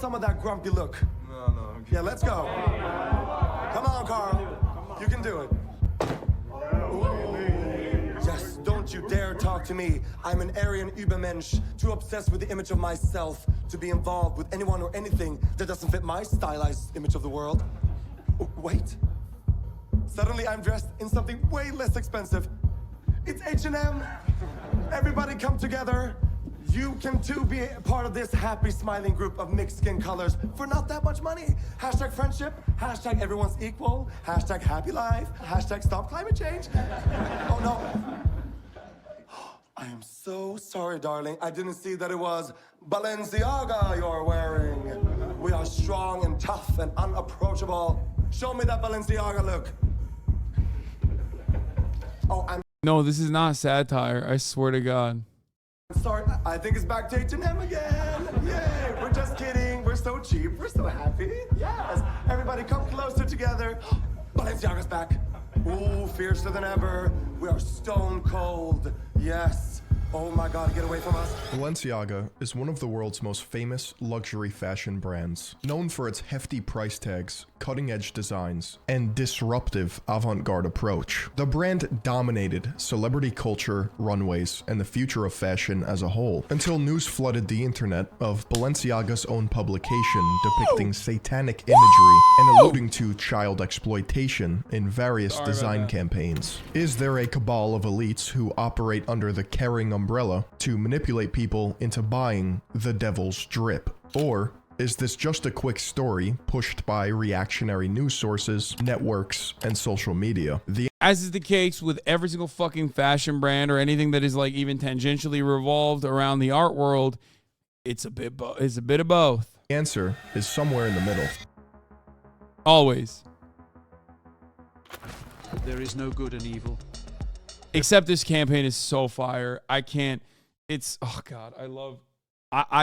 some of that grumpy look? No, no. Okay. Yeah, let's go. Come on, Carl. You can do it. Yes, don't you dare talk to me. I'm an Aryan Übermensch, too obsessed with the image of myself to be involved with anyone or anything that doesn't fit my stylized image of the world. Wait. Suddenly I'm dressed in something way less expensive. It's H&M. Everybody come together. You can too be a part of this happy, smiling group of mixed skin colors for not that much money. Hashtag friendship, hashtag everyone's equal, hashtag happy life, hashtag stop climate change. Oh no. I am so sorry, darling. I didn't see that it was Balenciaga you're wearing. We are strong and tough and unapproachable. Show me that Balenciaga look. Oh, I'm No, this is not satire. I swear to God. sorry. I think it's back to H&M again. Yay, we're just kidding. We're so cheap. We're so happy. Yes. Everybody come closer together. Balenciaga's back. Ooh, fiercer than ever. We are stone cold. Yes. Oh my God, get away from us. Balenciaga is one of the world's most famous luxury fashion brands, known for its hefty price tags, cutting-edge designs, and disruptive avant-garde approach. The brand dominated celebrity culture, runways, and the future of fashion as a whole, until news flooded the internet of Balenciaga's own publication depicting satanic imagery and alluding to child exploitation in various design campaigns. Is there a cabal of elites who operate under the caring umbrella to manipulate people into buying the devil's drip? Or is this just a quick story pushed by reactionary news sources, networks, and social media? As is the case with every single fucking fashion brand or anything that is like even tangentially revolved around the art world, it's a bit of both. The answer is somewhere in the middle. Always. There is no good and evil. Except this campaign is so fire. I can't. It's, oh God, I love.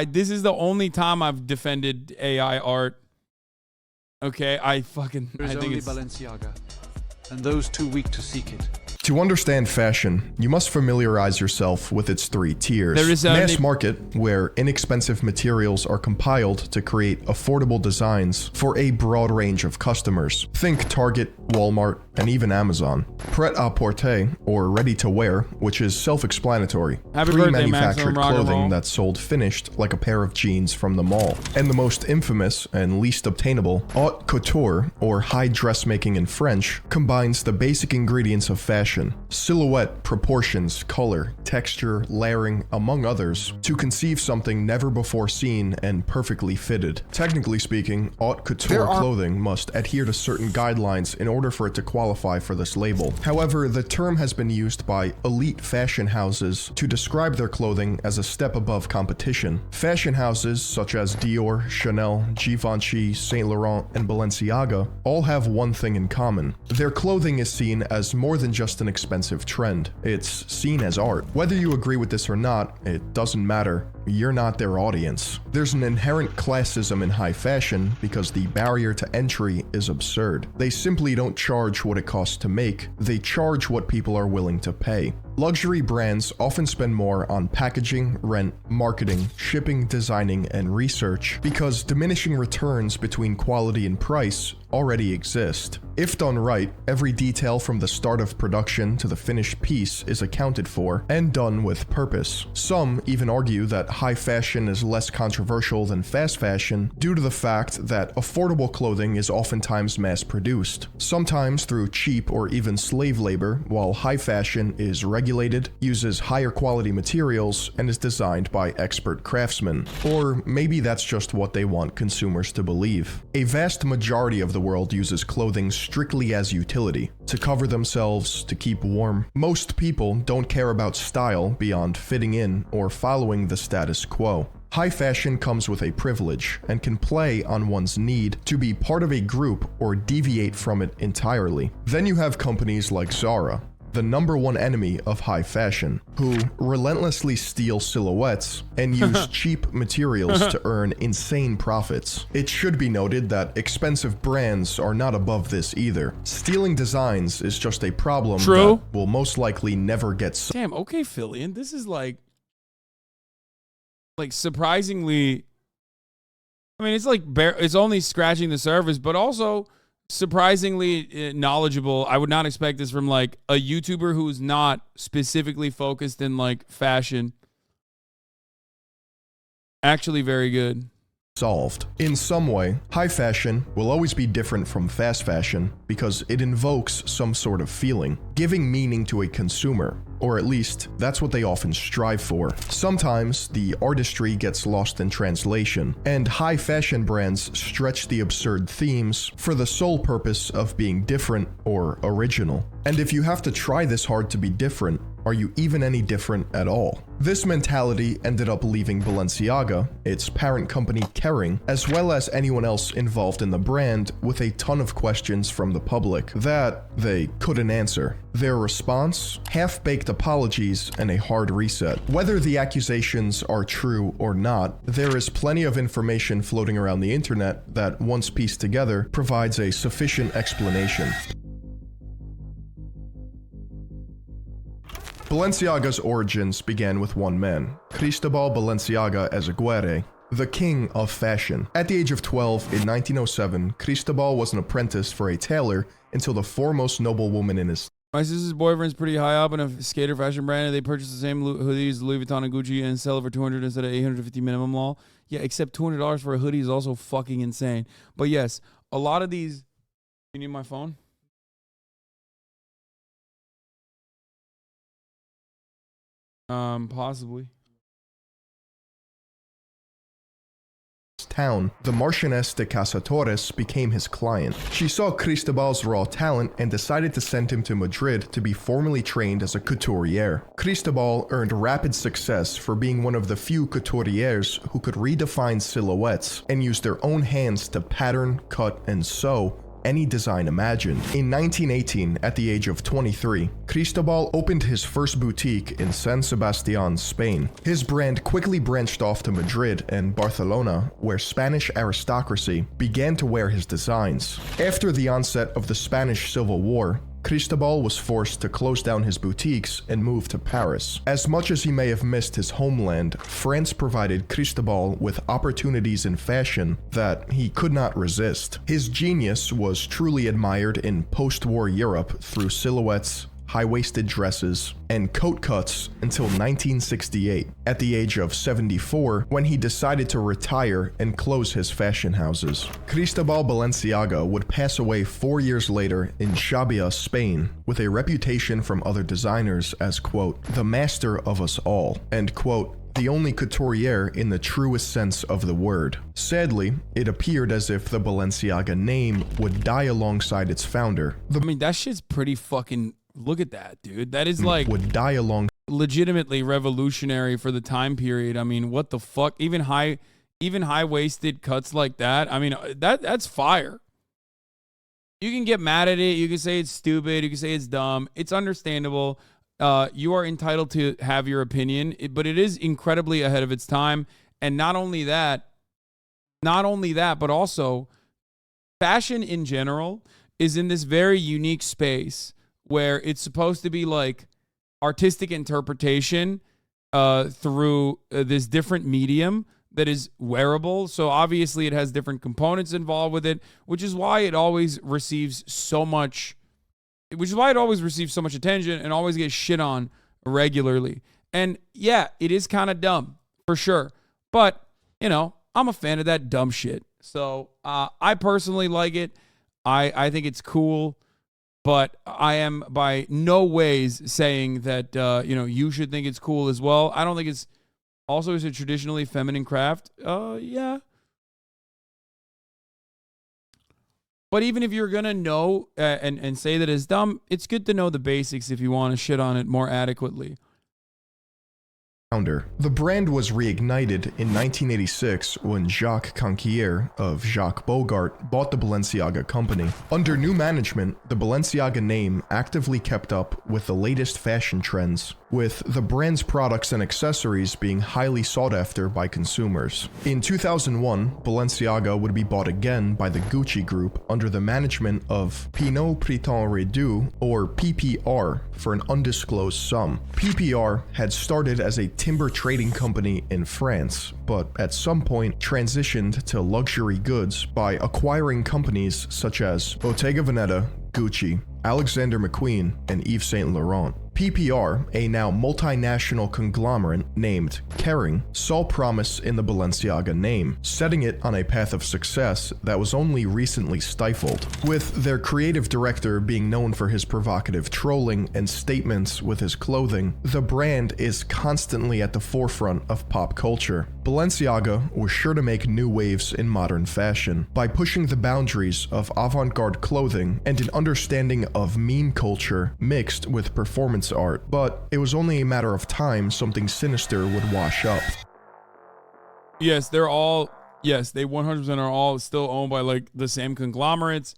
This is the only time I've defended AI art. Okay, I think only it's Balenciaga, and those too weak to seek it. To understand fashion, you must familiarize yourself with its three tiers. There is mass market, where inexpensive materials are compiled to create affordable designs for a broad range of customers. Think Target, Walmart, and even Amazon. Pret-a-porter, or ready-to-wear, which is self-explanatory. Pre-manufactured clothing that's sold finished like a pair of jeans from the mall. And the most infamous and least obtainable, haute couture, or high dressmaking in French, combines the basic ingredients of fashion: silhouette, proportions, color, texture, layering, among others, to conceive something never before seen and perfectly fitted. Technically speaking, haute couture clothing must adhere to certain guidelines in order for it to qualify for this label. However, the term has been used by elite fashion houses to describe their clothing as a step above competition. Fashion houses such as Dior, Chanel, Givenchy, Saint Laurent, and Balenciaga all have one thing in common. Their clothing is seen as more than just an expensive trend. It's seen as art. Whether you agree with this or not, it doesn't matter. You're not their audience. There's an inherent classism in high fashion because the barrier to entry is absurd. They simply don't charge what it costs to make, they charge what people are willing to pay. Luxury brands often spend more on packaging, rent, marketing, shipping, designing, and research because diminishing returns between quality and price already exist. If done right, every detail from the start of production to the finished piece is accounted for and done with purpose. Some even argue that high fashion is less controversial than fast fashion due to the fact that affordable clothing is oftentimes mass-produced, sometimes through cheap or even slave labor, while high fashion is regulated, uses higher quality materials, and is designed by expert craftsmen. Or maybe that's just what they want consumers to believe. A vast majority of the world uses clothing strictly as utility, to cover themselves, to keep warm. Most people don't care about style beyond fitting in or following the status quo. High fashion comes with a privilege and can play on one's need to be part of a group or deviate from it entirely. Then you have companies like Zara, the #1 enemy of high fashion, who relentlessly steal silhouettes and use cheap materials to earn insane profits. It should be noted that expensive brands are not above this either. Stealing designs is just a problem that will most likely never get solved. Damn, okay, Fillion, this is like surprisingly I mean, it's like it's only scratching the surface, but also surprisingly knowledgeable. I would not expect this from like a YouTuber who's not specifically focused in like fashion. Actually very good. Solved. In some way, high fashion will always be different from fast fashion because it invokes some sort of feeling, giving meaning to a consumer, or at least that's what they often strive for. Sometimes the artistry gets lost in translation, and high fashion brands stretch the absurd themes for the sole purpose of being different or original. And if you have to try this hard to be different, are you even any different at all? This mentality ended up leaving Balenciaga, its parent company Kering, as well as anyone else involved in the brand with a ton of questions from the public that they couldn't answer. Their response? Half-baked apologies and a hard reset. Whether the accusations are true or not, there is plenty of information floating around the internet that, once pieced together, provides a sufficient explanation. Balenciaga's origins began with one man, Cristobal Balenciaga Ezeguirre, the king of fashion. At the age of 12 in 1907, Cristobal was an apprentice for a tailor until the foremost noblewoman in his My sister's boyfriend's pretty high up in a skater fashion brand, and they purchase the same hoodies, Louis Vuitton and Gucci, and sell it for $200 instead of $850 minimum law. Yeah, except $200 for a hoodie is also fucking insane. But yes, a lot of these... You need my phone? Possibly. town, the Marchioness de Casatores became his client. She saw Cristobal's raw talent and decided to send him to Madrid to be formally trained as a couturier. Cristobal earned rapid success for being one of the few couturiers who could redefine silhouettes and use their own hands to pattern, cut, and sew any design imagined. In 1918, at the age of 23, Cristobal opened his first boutique in San Sebastian, Spain. His brand quickly branched off to Madrid and Barcelona, where Spanish aristocracy began to wear his designs. After the onset of the Spanish Civil War, Cristobal was forced to close down his boutiques and move to Paris. As much as he may have missed his homeland, France provided Cristobal with opportunities in fashion that he could not resist. His genius was truly admired in post-war Europe through silhouettes, high-waisted dresses, and coat cuts until 1968, at the age of 74, when he decided to retire and close his fashion houses. Cristobal Balenciaga would pass away 4 years later in Xàbia, Spain, with a reputation from other designers as, quote, the master of us all, and, quote, the only couturier in the truest sense of the word. Sadly, it appeared as if the Balenciaga name would die alongside its founder. I mean, that shit's pretty fucking... Look at that, dude. That is like... would die along... legitimately revolutionary for the time period. I mean, what the fuck? Even high-waisted cuts like that. I mean, that's fire. You can get mad at it. You can say it's stupid. You can say it's dumb. It's understandable. You are entitled to have your opinion, but it is incredibly ahead of its time. And not only that, but also fashion in general is in this very unique space where it's supposed to be like artistic interpretation through this different medium that is wearable. So obviously it has different components involved with it, which is why it always receives so much attention and always gets shit on regularly. And yeah, it is kind of dumb for sure. But, you know, I'm a fan of that dumb shit. So I personally like it. I think it's cool. But I am by no ways saying that, you should think it's cool as well. I don't think it's also is a traditionally feminine craft. Yeah. But even if you're going to know and say that it's dumb, it's good to know the basics if you want to shit on it more adequately. The brand was reignited in 1986 when Jacques Canquier of Jacques Bogart bought the Balenciaga company. Under new management, the Balenciaga name actively kept up with the latest fashion trends, with the brand's products and accessories being highly sought after by consumers. In 2001, Balenciaga would be bought again by the Gucci Group under the management of Pinot Prétend Réduit, or PPR, for an undisclosed sum. PPR had started as a timber trading company in France, but at some point transitioned to luxury goods by acquiring companies such as Bottega Veneta, Gucci, Alexander McQueen, and Yves Saint Laurent. PPR, a now multinational conglomerate named Kering, saw promise in the Balenciaga name, setting it on a path of success that was only recently stifled. With their creative director being known for his provocative trolling and statements with his clothing, the brand is constantly at the forefront of pop culture. Balenciaga was sure to make new waves in modern fashion by pushing the boundaries of avant-garde clothing and an understanding of meme culture mixed with performance art, but it was only a matter of time something sinister would wash up. Yes, they 100% are all still owned by like the same conglomerates.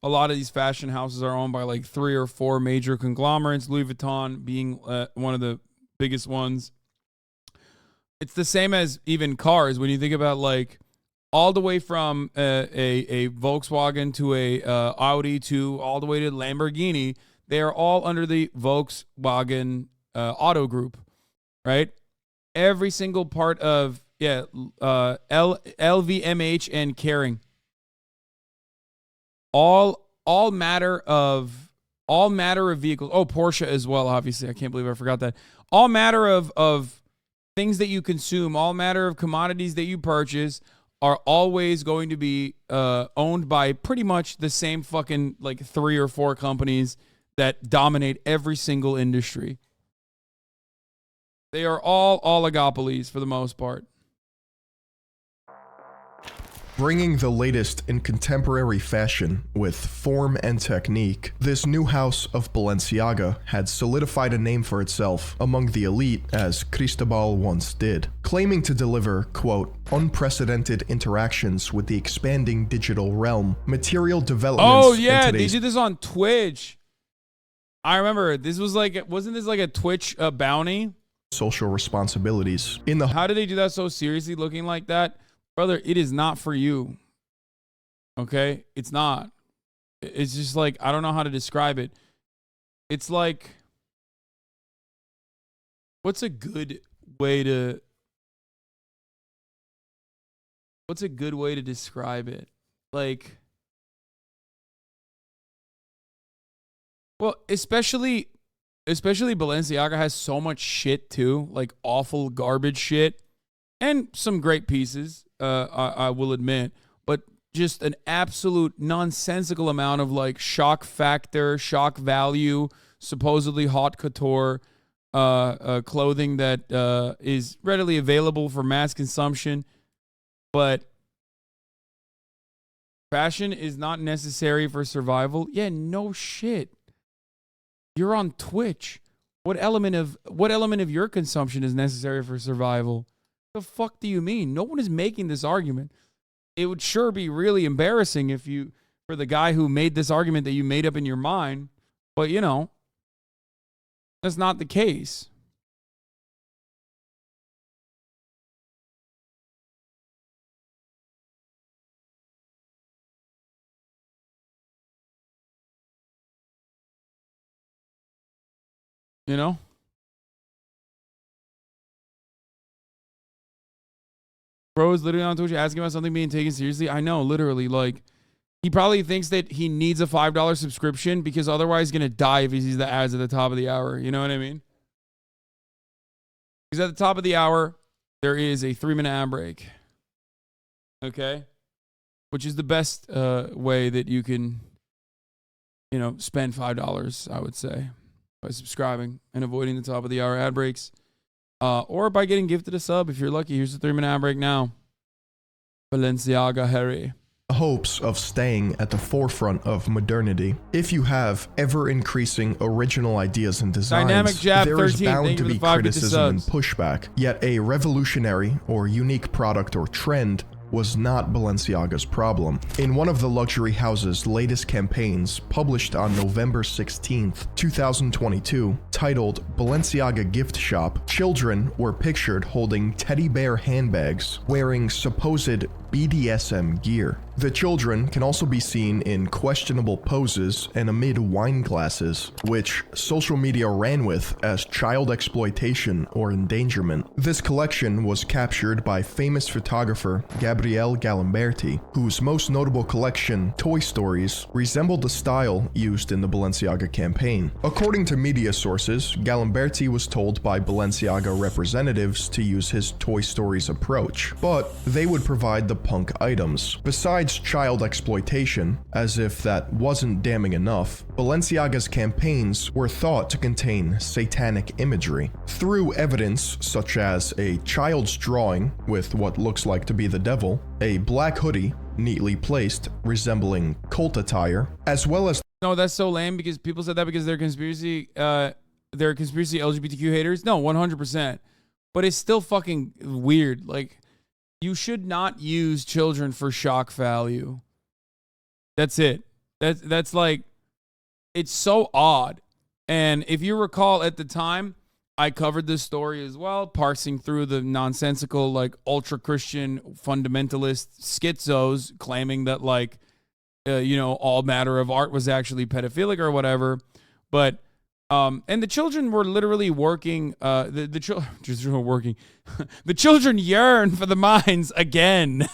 A lot of these fashion houses are owned by like 3 or 4 major conglomerates, Louis Vuitton being one of the biggest ones. It's the same as even cars. When you think about like all the way from a Volkswagen to a Audi to all the way to Lamborghini, they are all under the Volkswagen Auto Group, right? Every single part of LVMH and Kering, all matter of vehicles. Oh, Porsche as well, obviously. I can't believe I forgot that. All matter of things that you consume, all matter of commodities that you purchase are always going to be owned by pretty much the same fucking like 3 or 4 companies that dominate every single industry. They are all oligopolies for the most part. Bringing the latest in contemporary fashion with form and technique, this new house of Balenciaga had solidified a name for itself among the elite as Cristobal once did, claiming to deliver, quote, unprecedented interactions with the expanding digital realm, material developments. Oh yeah, they did this on Twitch. I remember wasn't this like a Twitch bounty? Social responsibilities. How did they do that so seriously looking like that? Brother, it is not for you. Okay? It's not. It's just like, I don't know how to describe it. It's like, what's a good way to describe it? Like, well, especially Balenciaga has so much shit too, like awful garbage shit, and some great pieces, I will admit, but just an absolute nonsensical amount of like shock factor, shock value, supposedly haute couture clothing that is readily available for mass consumption, but fashion is not necessary for survival. Yeah, no shit. You're on Twitch. What element of your consumption is necessary for survival? The fuck do you mean? No one is making this argument. It would sure be really embarrassing for the guy who made this argument that you made up in your mind, but you know, that's not the case. You know? Bro is literally on Twitch asking about something being taken seriously. I know, literally. Like, he probably thinks that he needs a $5 subscription because otherwise he's going to die if he sees the ads at the top of the hour. You know what I mean? Because at the top of the hour, there is a 3-minute ad break. Okay? Which is the best way that you can, spend $5, I would say, by subscribing and avoiding the top of the hour ad breaks. Or by getting gifted a sub if you're lucky. Here's the 3-minute ad break now. Balenciaga Harry. Hopes of staying at the forefront of modernity. If you have ever-increasing original ideas and designs, Dynamic Jab there is 13, bound to be 5 criticism and pushback. Yet a revolutionary or unique product or trend was not Balenciaga's problem. In one of the luxury house's latest campaigns, published on November 16th, 2022, titled Balenciaga Gift Shop, children were pictured holding teddy bear handbags, wearing supposed BDSM gear. The children can also be seen in questionable poses and amid wine glasses, which social media ran with as child exploitation or endangerment. This collection was captured by famous photographer Gabriele Galimberti, whose most notable collection, Toy Stories, resembled the style used in the Balenciaga campaign. According to media sources, Galimberti was told by Balenciaga representatives to use his Toy Stories approach, but they would provide the punk items. Besides child exploitation, as if that wasn't damning enough, Balenciaga's campaigns were thought to contain satanic imagery. Through evidence such as a child's drawing with what looks like to be the devil, a black hoodie neatly placed resembling cult attire, as well as No, that's so lame because people said that because they're conspiracy LGBTQ haters. No, 100%. But it's still fucking weird. Like, you should not use children for shock value. That's it. That's like, it's so odd. And if you recall at the time, I covered this story as well, parsing through the nonsensical, like, ultra-Christian fundamentalist schizos claiming that, like, all matter of art was actually pedophilic or whatever. But and the children were literally working. The children were working. The children yearn for the mines again.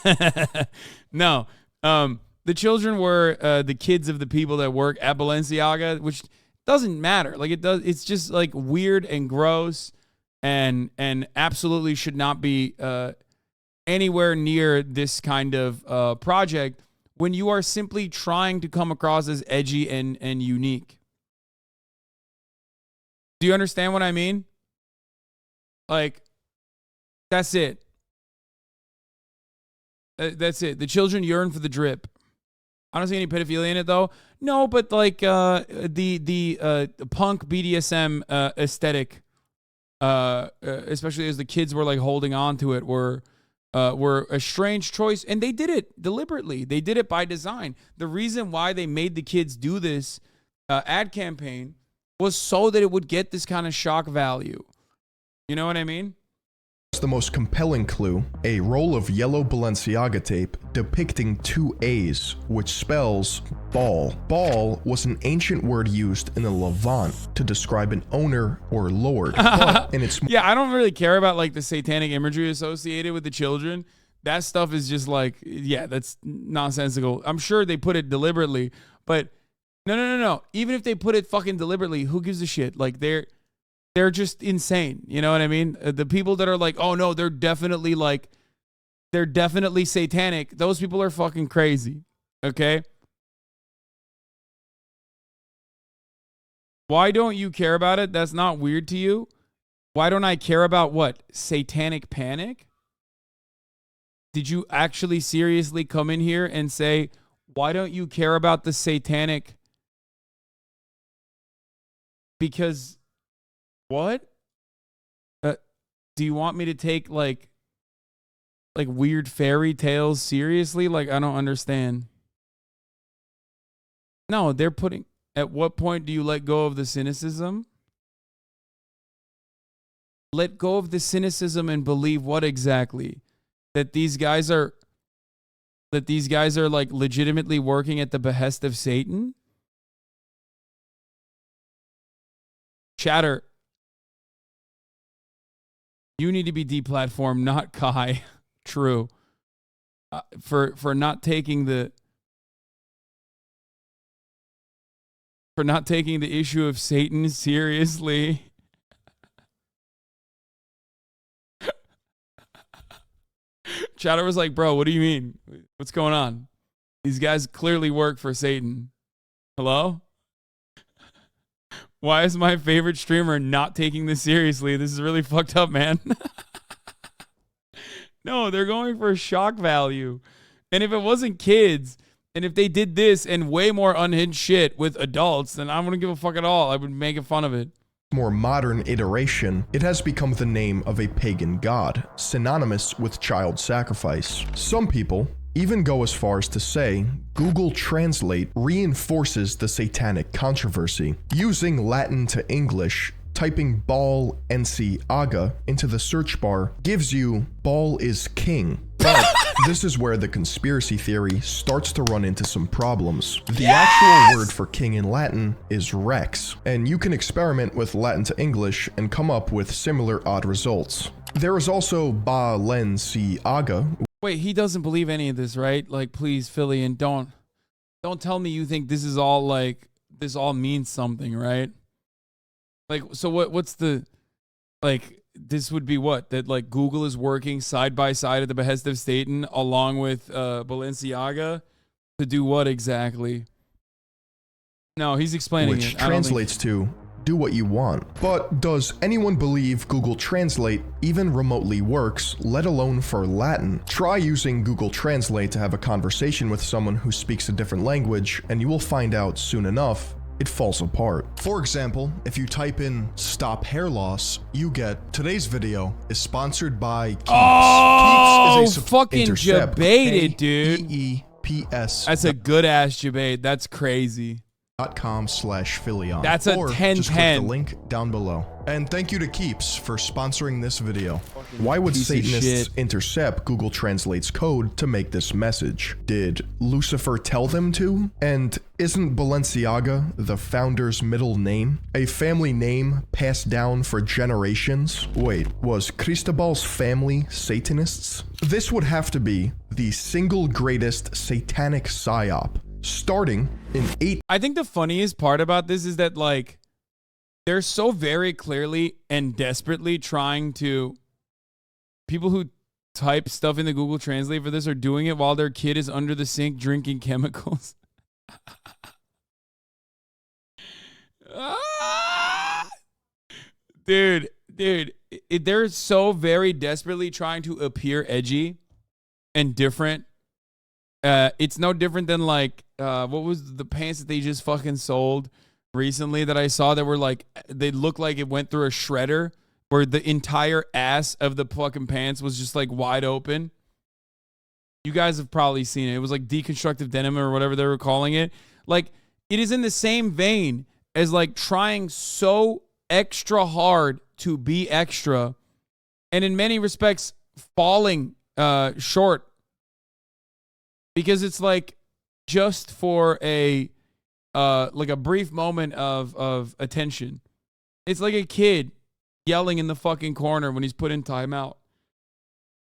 No, the children were the kids of the people that work at Balenciaga, which doesn't matter. Like, it does. It's just like weird and gross, and absolutely should not be anywhere near this kind of project when you are simply trying to come across as edgy and unique. Do you understand what I mean? Like, that's it. That's it. The children yearn for the drip. I don't see any pedophilia in it, though. No, but like the punk BDSM aesthetic, especially as the kids were like holding on to it, were a strange choice, and they did it deliberately. They did it by design. The reason why they made the kids do this ad campaign was so that it would get this kind of shock value. You know what I mean? the most compelling clue, a roll of yellow Balenciaga tape depicting two A's, which spells ball. Ball was an ancient word used in the Levant to describe an owner or lord. But in its yeah, I don't really care about like the satanic imagery associated with the children. That stuff is just like, yeah, that's nonsensical. I'm sure they put it deliberately, but no. Even if they put it fucking deliberately, who gives a shit? Like they're just insane. You know what I mean? The people that are like, oh no, they're definitely satanic. Those people are fucking crazy. Okay. Why don't you care about it? That's not weird to you. Why don't I care about what? Satanic panic? Did you actually seriously come in here and say, why don't you care about the satanic? Because what? Do you want me to take like weird fairy tales seriously? Like, I don't understand. No, they're putting, at what point do you let go of the cynicism? Let go of the cynicism and believe what exactly? That these guys are like legitimately working at the behest of Satan? Chatter, you need to be deplatformed, not Kai. True. For not taking the issue of Satan seriously. Chatter was like, bro, what do you mean? What's going on? These guys clearly work for Satan. Hello? Why is my favorite streamer not taking this seriously? This is really fucked up, man. No, they're going for shock value. And if it wasn't kids, and if they did this and way more unhinged shit with adults, then I wouldn't give a fuck at all. I would make fun of it. more modern iteration, it has become the name of a pagan god, synonymous with child sacrifice. Some people even go as far as to say Google Translate reinforces the satanic controversy. Using Latin to English, typing Balenciaga into the search bar gives you Ball is king. But this is where the conspiracy theory starts to run into some problems. The actual word for king in Latin is rex, and you can experiment with Latin to English and come up with similar odd results. There is also Balenciaga. Wait, he doesn't believe any of this, right? Like, please, Philly, don't tell me you think this is all like, this all means something, right? Like, so what's the, like, this would be what? That, like, Google is working side by side at the behest of Satan along with Balenciaga to do what exactly? No, he's explaining Which it. Translates to do what you want. But does anyone believe Google Translate even remotely works, let alone for Latin? Try using Google Translate to have a conversation with someone who speaks a different language, and you will find out soon enough it falls apart. For example, if you type in stop hair loss, you get today's video is sponsored by Keeps. Oh, Keeps is a fucking intercept, debated, dude. AEEPS. That's a good ass debate. That's crazy. .com/Philion. That's a or 10-10. just click the link down below. And thank you to Keeps for sponsoring this video. Why would piece of Satanists shit. intercept Google Translate's code to make this message? Did Lucifer tell them to? And isn't Balenciaga the founder's middle name? A family name passed down for generations? Wait, was Cristobal's family Satanists? This would have to be the single greatest satanic psyop. Starting in I think the funniest part about this is that, like, they're so very clearly and desperately trying to, people who type stuff in the Google Translate for this are doing it while their kid is under the sink drinking chemicals. Dude, they're so very desperately trying to appear edgy and different. It's no different than, like, what was the pants that they just fucking sold recently that I saw that were like, they looked like it went through a shredder where the entire ass of the fucking pants was just like wide open. You guys have probably seen it. It was like deconstructive denim or whatever they were calling it. Like, it is in the same vein as, like, trying so extra hard to be extra and in many respects falling short. Because it's like just for a like a brief moment of attention. It's like a kid yelling in the fucking corner when he's put in timeout.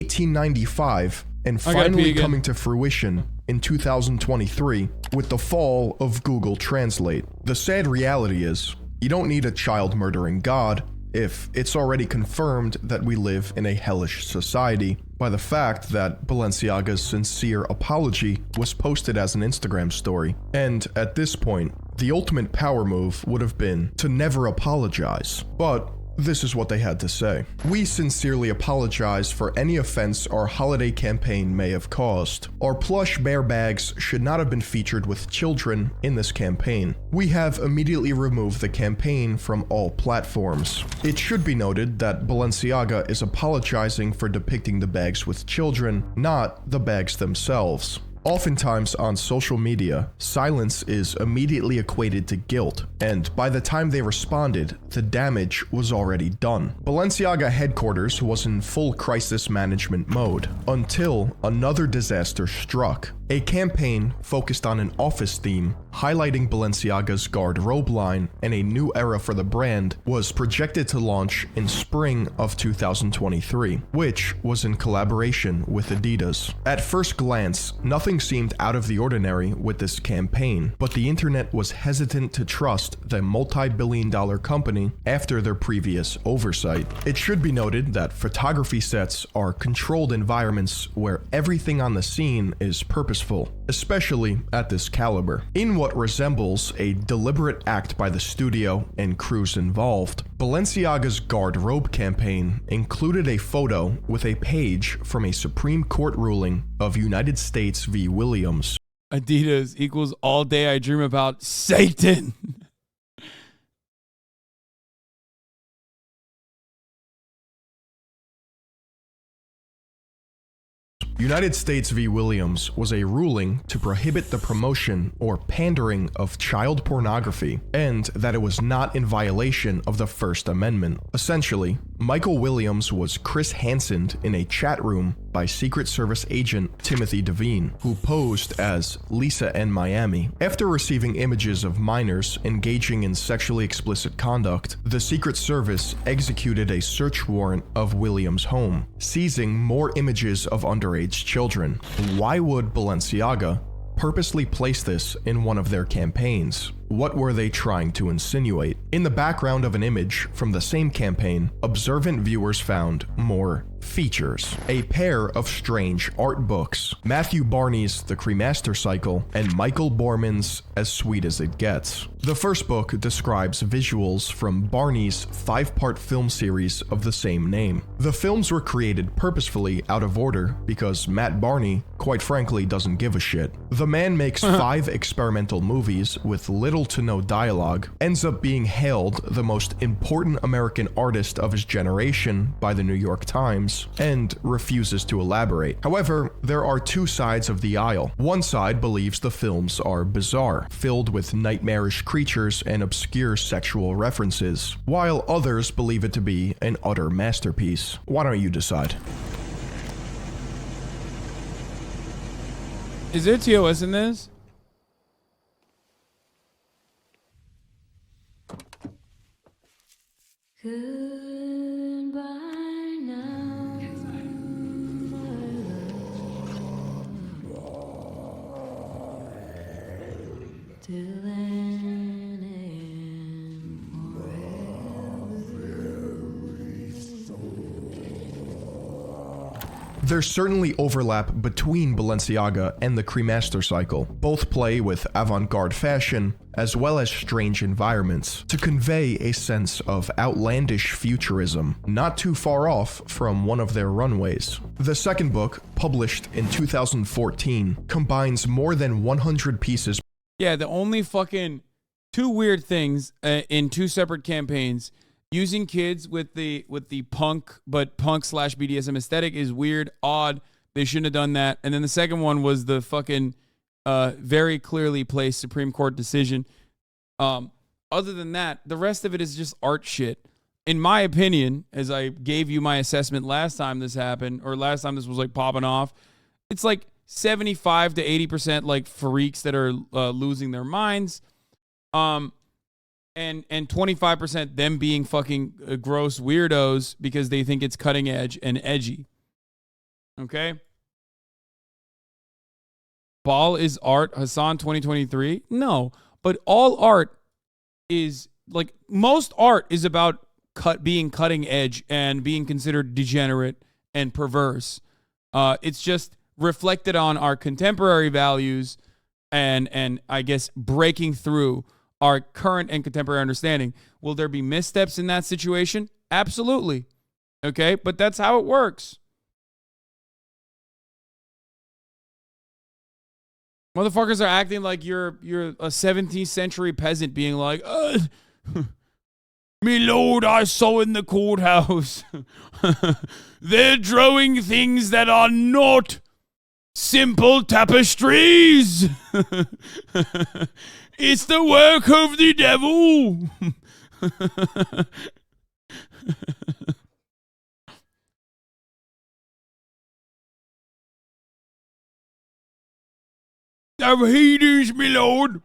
1895 and finally coming to fruition in 2023 with the fall of Google Translate. The sad reality is you don't need a child murdering god if it's already confirmed that we live in a hellish society by the fact that Balenciaga's sincere apology was posted as an Instagram story. And at this point, the ultimate power move would have been to never apologize. But this is what they had to say. We sincerely apologize for any offense our holiday campaign may have caused. Our plush bear bags should not have been featured with children in this campaign. We have immediately removed the campaign from all platforms. It should be noted that Balenciaga is apologizing for depicting the bags with children, not the bags themselves. Oftentimes on social media, silence is immediately equated to guilt, and by the time they responded, the damage was already done. Balenciaga headquarters was in full crisis management mode until another disaster struck. A campaign focused on an office theme, highlighting Balenciaga's garderobe line and a new era for the brand, was projected to launch in spring of 2023, which was in collaboration with Adidas. At first glance, nothing seemed out of the ordinary with this campaign, but the internet was hesitant to trust the multi-billion-dollar company after their previous oversight. It should be noted that photography sets are controlled environments where everything on the scene is purposeful, especially at this caliber. In what resembles a deliberate act by the studio and crews involved, Balenciaga's garderobe campaign included a photo with a page from a Supreme Court ruling of United States v. Williams. Adidas equals all day I dream about Satan. United States v. Williams was a ruling to prohibit the promotion or pandering of child pornography, and that it was not in violation of the First Amendment. Essentially, Michael Williams was Chris Hansened in a chat room by Secret Service agent Timothy Devine, who posed as Lisa N. Miami. After receiving images of minors engaging in sexually explicit conduct, the Secret Service executed a search warrant of Williams' home, seizing more images of underage children. Why would Balenciaga purposely place this in one of their campaigns? What were they trying to insinuate? In the background of an image from the same campaign, observant viewers found more features. A pair of strange art books, Matthew Barney's The Cremaster Cycle and Michael Borman's As Sweet as It Gets. The first book describes visuals from Barney's 5-part film series of the same name. The films were created purposefully out of order because Matt Barney, quite frankly, doesn't give a shit. The man makes 5 experimental movies with little to no dialogue, ends up being hailed the most important American artist of his generation by the New York Times, and refuses to elaborate. However, there are two sides of the aisle. One side believes the films are bizarre, filled with nightmarish creatures and obscure sexual references, while others believe it to be an utter masterpiece. Why don't you decide? Is there TOS in this? Goodbye now, till then and forever. There's certainly overlap between Balenciaga and the Cremaster Cycle. Both play with avant-garde fashion, as well as strange environments, to convey a sense of outlandish futurism, not too far off from one of their runways. The second book, published in 2014, combines more than 100 pieces. Yeah, the only fucking two weird things in two separate campaigns. Using kids with the punk / BDSM aesthetic is weird, odd. They shouldn't have done that. And then the second one was the fucking very clearly placed Supreme Court decision. Other than that, the rest of it is just art shit. In my opinion, as I gave you my assessment last time this happened, or last time this was like popping off, it's like 75 to 80% like freaks that are losing their minds. And 25% them being fucking gross weirdos because they think it's cutting edge and edgy. Okay? Ball is art, Hasan 2023? No, but all art is, like, most art is about being cutting edge and being considered degenerate and perverse. It's just reflected on our contemporary values and I guess breaking through our current and contemporary understanding. Will there be missteps in that situation? Absolutely. Okay, but that's how it works. Motherfuckers are acting like you're a 17th century peasant being like, me lord, I saw in the courthouse. They're drawing things that are not simple tapestries. It's the work of the devil. Of Hades, my lord.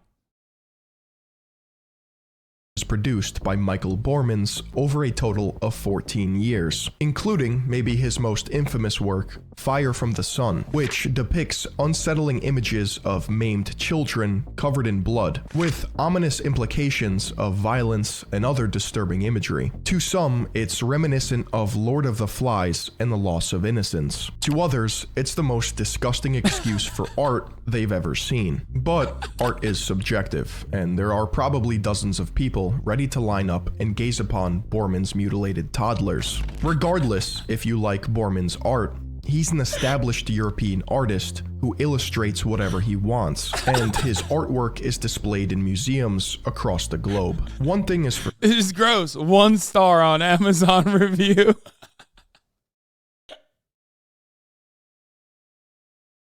Produced by Michael Borman's over a total of 14 years, including maybe his most infamous work, Fire from the Sun, which depicts unsettling images of maimed children covered in blood, with ominous implications of violence and other disturbing imagery. To some, it's reminiscent of Lord of the Flies and the Loss of Innocence. To others, it's the most disgusting excuse for art they've ever seen. But art is subjective, and there are probably dozens of people ready to line up and gaze upon Borman's mutilated toddlers. Regardless if you like Borman's art, he's an established European artist who illustrates whatever he wants, and his artwork is displayed in museums across the globe. One thing is for— It is gross. 1 star on Amazon review.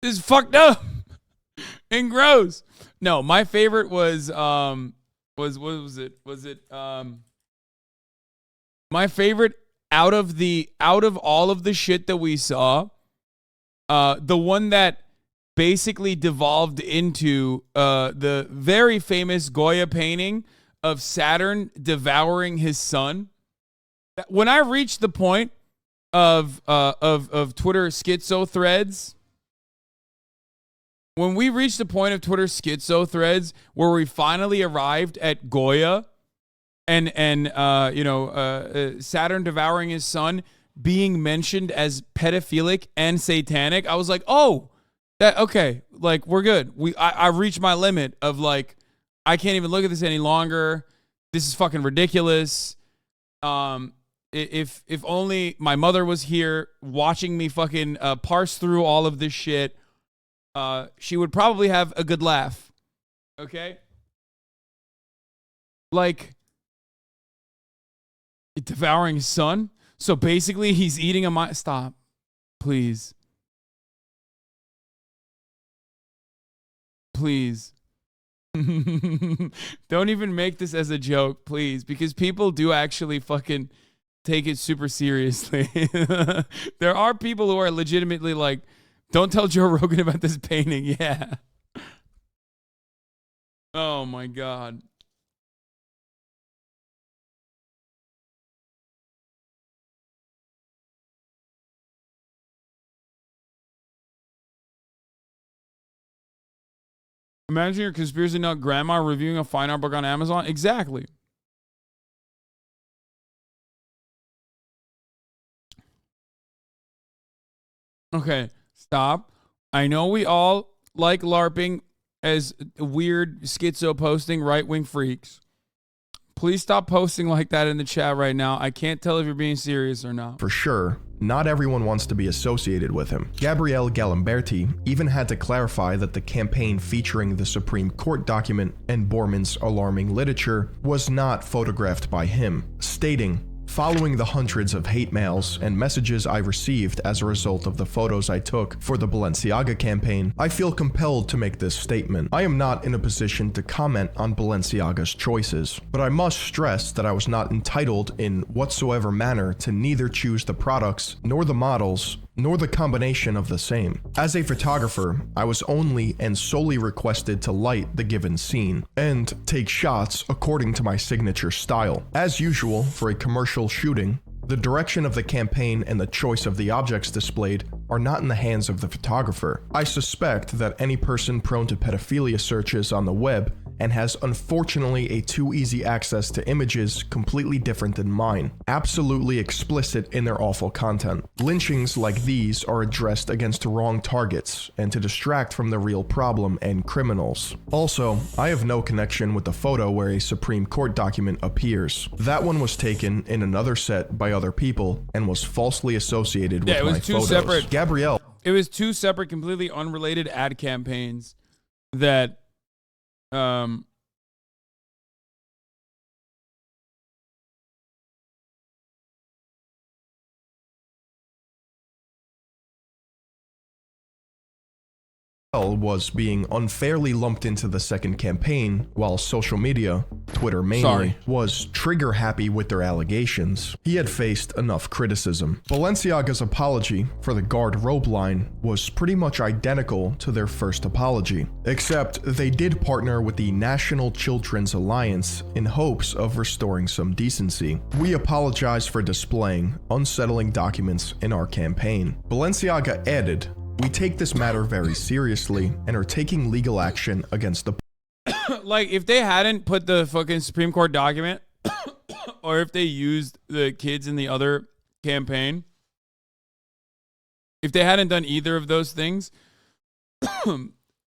This is fucked up and gross. No, my favorite was what was it? Was it my favorite out of all of the shit that we saw, the one that basically devolved into the very famous Goya painting of Saturn devouring his son. When I reached the point of Twitter schizo threads, when we reached the point of Twitter schizo threads where we finally arrived at Goya and Saturn devouring his son being mentioned as pedophilic and satanic, I was like, oh, that okay, like we're good. I reached my limit of like, I can't even look at this any longer. This is fucking ridiculous. If only my mother was here watching me fucking parse through all of this shit, she would probably have a good laugh. Okay? Like, devouring his son? So basically, he's eating a mind. Stop. Please. Please. Don't even make this as a joke, please, because people do actually fucking take it super seriously. There are people who are legitimately like, don't tell Joe Rogan about this painting. Yeah. Oh my God. Imagine your conspiracy nut grandma reviewing a fine art book on Amazon. Exactly. Okay, stop. I know we all like LARPing as weird schizo posting right-wing freaks. Please stop posting like that in the chat right now. I can't tell if you're being serious or not. For sure, not everyone wants to be associated with him. Gabriele Galimberti even had to clarify that the campaign featuring the Supreme Court document and Borman's alarming literature was not photographed by him, stating, "Following the hundreds of hate mails and messages I received as a result of the photos I took for the Balenciaga campaign, I feel compelled to make this statement. I am not in a position to comment on Balenciaga's choices, but I must stress that I was not entitled in whatsoever manner to neither choose the products nor the models nor the combination of the same. As a photographer, I was only and solely requested to light the given scene and take shots according to my signature style. As usual for a commercial shooting, the direction of the campaign and the choice of the objects displayed are not in the hands of the photographer. I suspect that any person prone to pedophilia searches on the web and has unfortunately a too easy access to images completely different than mine, absolutely explicit in their awful content. Lynchings like these are addressed against wrong targets and to distract from the real problem and criminals. Also, I have no connection with the photo where a Supreme Court document appears. That one was taken in another set by other people and was falsely associated with my photos. Separate. Gabrielle. It was two separate, completely unrelated ad campaigns that was being unfairly lumped into the second campaign, while social media, Twitter mainly, was trigger happy with their allegations. He had faced enough criticism. Balenciaga's apology for the guard rope line was pretty much identical to their first apology, except they did partner with the National Children's Alliance in hopes of restoring some decency. We apologize for displaying unsettling documents in our campaign. Balenciaga added, "We take this matter very seriously and are taking legal action against the..." Like, if they hadn't put the fucking Supreme Court document, or if they used the kids in the other campaign, if they hadn't done either of those things,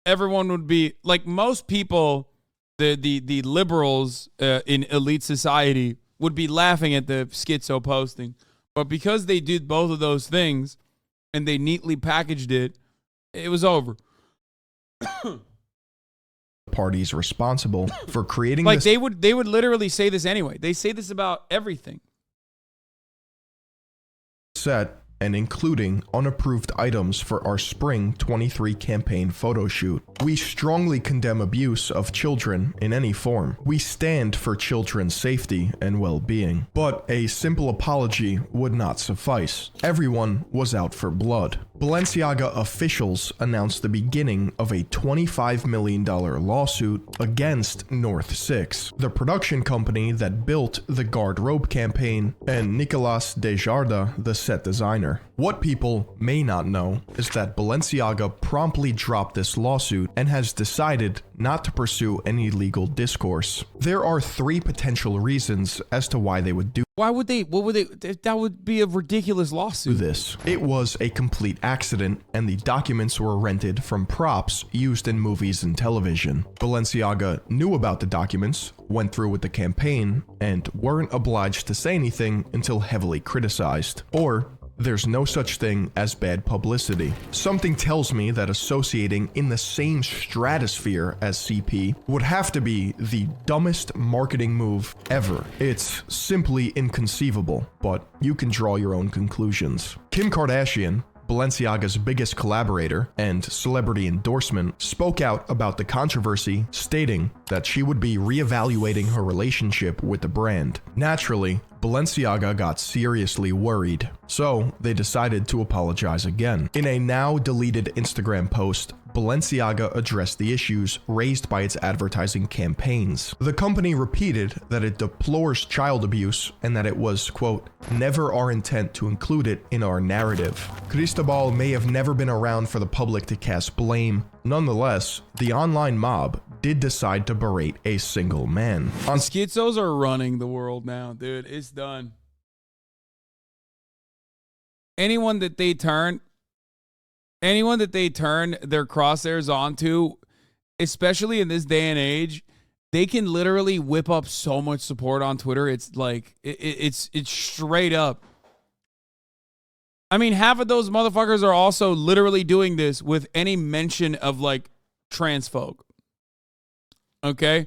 everyone would be, like, most people, the liberals in elite society would be laughing at the schizo posting. But because they did both of those things, and they neatly packaged it, it was over. Parties responsible for creating like this they would literally say this anyway. They say this about everything. set and including unapproved items for our Spring 23 campaign photo shoot. We strongly condemn abuse of children in any form. We stand for children's safety and well-being. But a simple apology would not suffice. Everyone was out for blood. Balenciaga officials announced the beginning of a $25 million lawsuit against North 6, the production company that built the Garde-Robe campaign, and Nicolas Desjardins, the set designer. What people may not know is that Balenciaga promptly dropped this lawsuit and has decided not to pursue any legal discourse. There are 3 potential reasons as to why they would do Why would they? What would they? That would be a ridiculous lawsuit. this. It was a complete accident, and the documents were rented from props used in movies and television. Balenciaga knew about the documents, went through with the campaign, and weren't obliged to say anything until heavily criticized. Or there's no such thing as bad publicity. Something tells me that associating in the same stratosphere as CP would have to be the dumbest marketing move ever. It's simply inconceivable, but you can draw your own conclusions. Kim Kardashian, Balenciaga's biggest collaborator and celebrity endorsement, spoke out about the controversy, stating that she would be reevaluating her relationship with the brand. Naturally, Balenciaga got seriously worried, so they decided to apologize again. In a now deleted Instagram post, Balenciaga addressed the issues raised by its advertising campaigns. The company repeated that it deplores child abuse and that it was, quote, never our intent to include it in our narrative. Cristobal may have never been around for the public to cast blame. Nonetheless, the online mob did decide to berate a single man. Schizos are running the world now, dude. It's done. Anyone that they turn their crosshairs onto, especially in this day and age, they can literally whip up so much support on Twitter. It's like it's straight up. I mean, half of those motherfuckers are also literally doing this with any mention of like trans folk. Okay?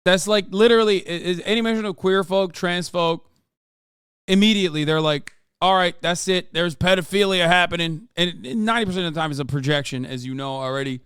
That's like literally is any mention of queer folk, trans folk, immediately they're like, all right, that's it. There's pedophilia happening. And 90% of the time it's a projection, as you know already.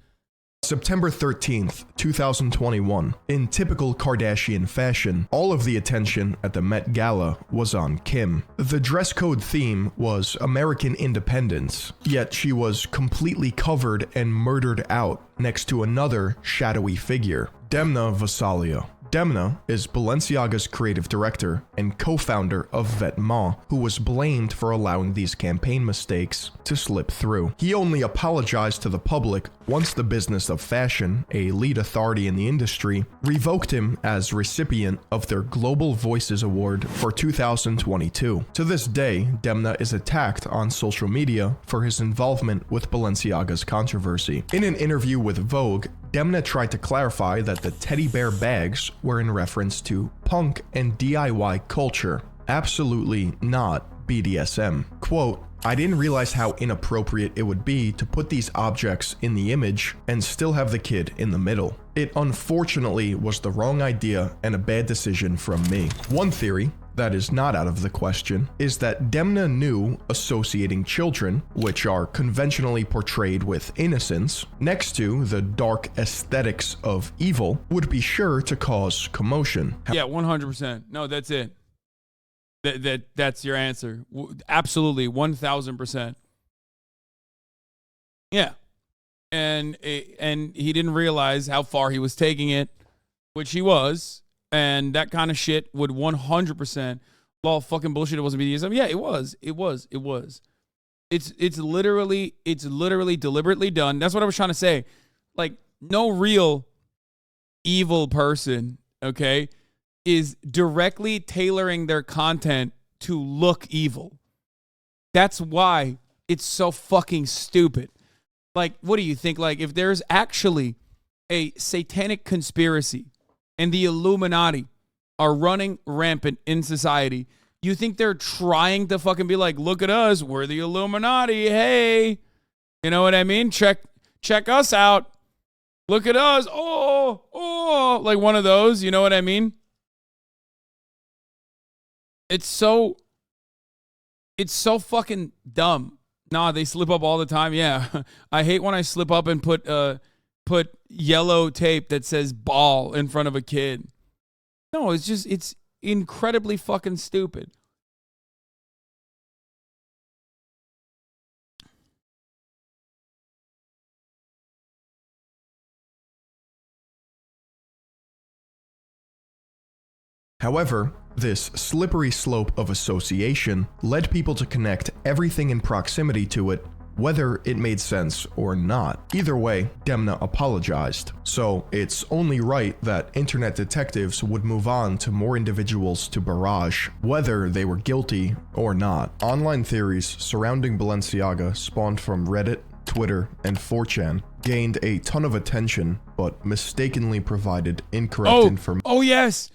September 13th, 2021. In typical Kardashian fashion, all of the attention at the Met Gala was on Kim. The dress code theme was American independence, yet she was completely covered and murdered out next to another shadowy figure, Demna Gvasalia. Demna is Balenciaga's creative director and co-founder of Vetements, who was blamed for allowing these campaign mistakes to slip through. He only apologized to the public once the business of fashion, a lead authority in the industry, revoked him as recipient of their Global Voices Award for 2022. To this day, Demna is attacked on social media for his involvement with Balenciaga's controversy. In an interview with Vogue, Demna tried to clarify that the teddy bear bags were in reference to punk and DIY culture, absolutely not BDSM. Quote, I didn't realize how inappropriate it would be to put these objects in the image and still have the kid in the middle. It unfortunately was the wrong idea and a bad decision from me. One theory that is not out of the question is that Demna knew associating children, which are conventionally portrayed with innocence, next to the dark aesthetics of evil, would be sure to cause commotion. Yeah, 100%. No, that's it. That's your answer. Absolutely, 1,000%. Yeah, and he didn't realize how far he was taking it, which he was. And that kind of shit would 100% law fucking bullshit. It wasn't BDSM. Yeah, it was. It's literally deliberately done. That's what I was trying to say. Like, no real evil person, okay, is directly tailoring their content to look evil. That's why it's so fucking stupid. Like, what do you think? Like, if there's actually a satanic conspiracy and the Illuminati are running rampant in society, you think they're trying to fucking be like, look at us, we're the Illuminati, hey. You know what I mean? Check us out. Look at us. Oh, like one of those, you know what I mean? It's so It's so fucking dumb. Nah, they slip up all the time. Yeah. I hate when I slip up and put yellow tape that says ball in front of a kid. No, it's incredibly fucking stupid. However, this slippery slope of association led people to connect everything in proximity to it, whether it made sense or not. Either way, Demna apologized. So it's only right that internet detectives would move on to more individuals to barrage, whether they were guilty or not. Online theories surrounding Balenciaga spawned from Reddit, Twitter, and 4chan, gained a ton of attention, but mistakenly provided incorrect information. Oh yes,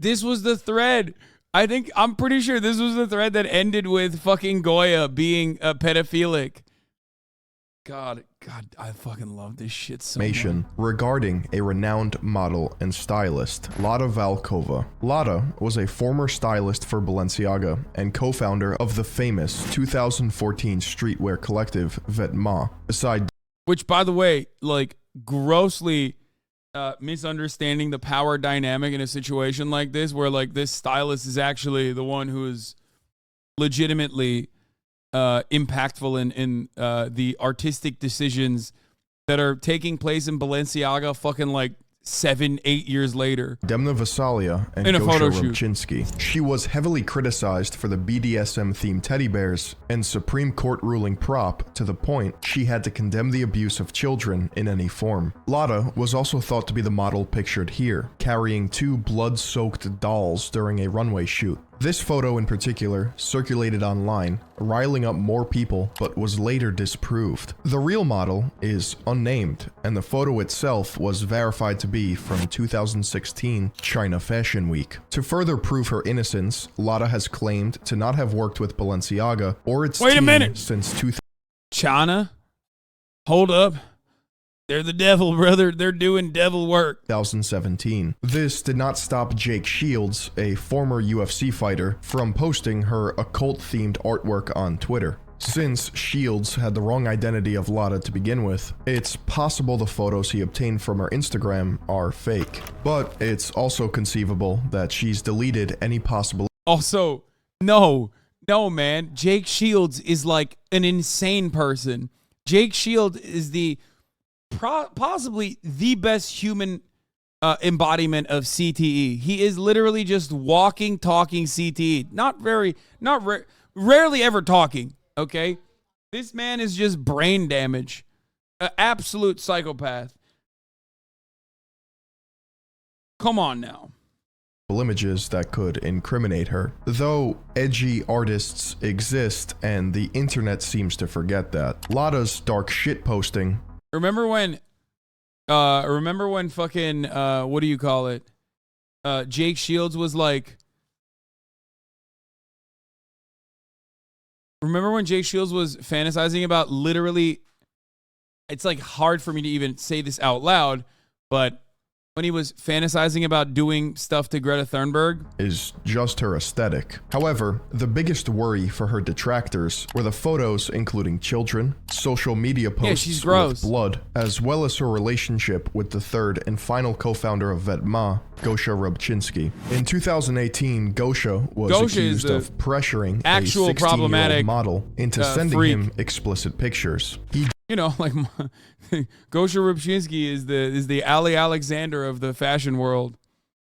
this was the thread. I'm pretty sure this was the thread that ended with fucking Goya being a pedophilic. God, I fucking love this shit so much. Regarding a renowned model and stylist, Lada Valkova. Lada was a former stylist for Balenciaga and co-founder of the famous 2014 streetwear collective Vêtements. Which, by the way, like, grossly misunderstanding the power dynamic in a situation like this, where like this stylist is actually the one who is legitimately impactful in the artistic decisions that are taking place in Balenciaga fucking like 7-8 years later. Demna Vasalia and In a photo Gosha shoot. Rubchinsky. She was heavily criticized for the BDSM-themed teddy bears and Supreme Court ruling prop to the point she had to condemn the abuse of children in any form. Lada was also thought to be the model pictured here, carrying 2 blood-soaked dolls during a runway shoot. This photo in particular circulated online, riling up more people, but was later disproved. The real model is unnamed, and the photo itself was verified to be from 2016 China Fashion Week. To further prove her innocence, Lada has claimed to not have worked with Balenciaga or its team since 2000. China? Hold up. They're the devil, brother. They're doing devil work. 2017. This did not stop Jake Shields, a former UFC fighter, from posting her occult-themed artwork on Twitter. Since Shields had the wrong identity of Lada to begin with, it's possible the photos he obtained from her Instagram are fake. But it's also conceivable that she's deleted any possible... Also, no, man. Jake Shields is like an insane person. Jake Shields is the... possibly the best human embodiment of CTE. He is literally just walking, talking CTE. Rarely ever talking, okay? This man is just brain damage. An absolute psychopath. Come on now. Images that could incriminate her. Though edgy artists exist and the internet seems to forget that. Lada's dark shit posting. Remember when fucking, what do you call it? Jake Shields was like, remember when Jake Shields was fantasizing about literally, it's like hard for me to even say this out loud, but when he was fantasizing about doing stuff to Greta Thunberg is just her aesthetic. However, the biggest worry for her detractors were the photos including children, social media posts with blood, as well as her relationship with the third and final co-founder of Vêtements, Gosha Rubchinsky. In 2018, Gosha was accused of pressuring a 16-year-old model into sending him explicit pictures. You know, like Gosha Rubchinsky is the Ali Alexander of the fashion world,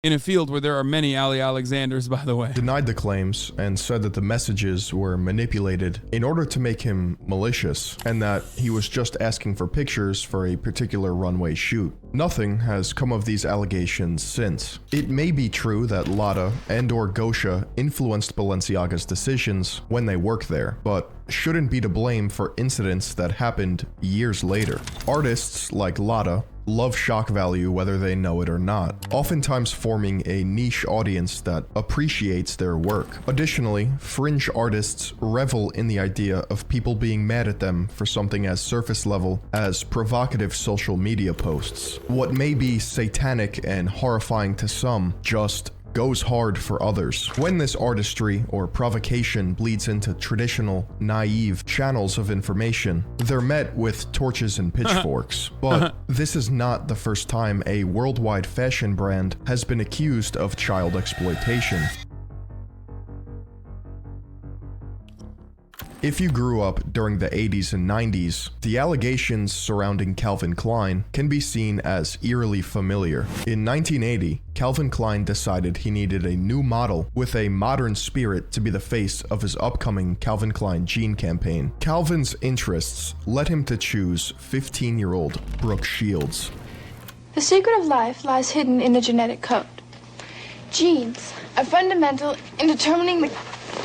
in a field where there are many Ali Alexanders, by the way. Denied the claims and said that the messages were manipulated in order to make him malicious, and that he was just asking for pictures for a particular runway shoot. Nothing has come of these allegations since. It may be true that Lada and/or Gosha influenced Balenciaga's decisions when they worked there, but shouldn't be to blame for incidents that happened years later. Artists like Lada love shock value whether they know it or not, oftentimes forming a niche audience that appreciates their work. Additionally, fringe artists revel in the idea of people being mad at them for something as surface level as provocative social media posts. What may be satanic and horrifying to some just goes hard for others. When this artistry or provocation bleeds into traditional, naive channels of information, they're met with torches and pitchforks. But this is not the first time a worldwide fashion brand has been accused of child exploitation. If you grew up during the 80s and 90s, the allegations surrounding Calvin Klein can be seen as eerily familiar. In 1980, Calvin Klein decided he needed a new model with a modern spirit to be the face of his upcoming Calvin Klein jean campaign. Calvin's interests led him to choose 15-year-old Brooke Shields. The secret of life lies hidden in a genetic code. Genes are fundamental in determining the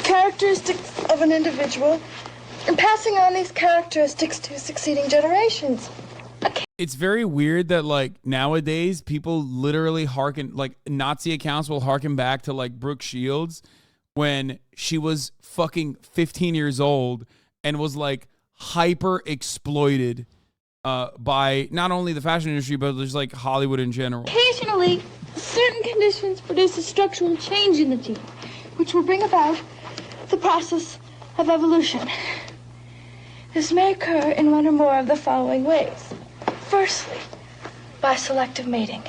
characteristics of an individual and passing on these characteristics to succeeding generations. It's very weird that like nowadays people literally hearken, like Nazi accounts will hearken back to like Brooke Shields when she was fucking 15 years old and was like hyper exploited by not only the fashion industry but just like Hollywood in general. Occasionally, certain conditions produce a structural change in the gene, which will bring about the process of evolution. This may occur in one or more of the following ways. Firstly, by selective mating,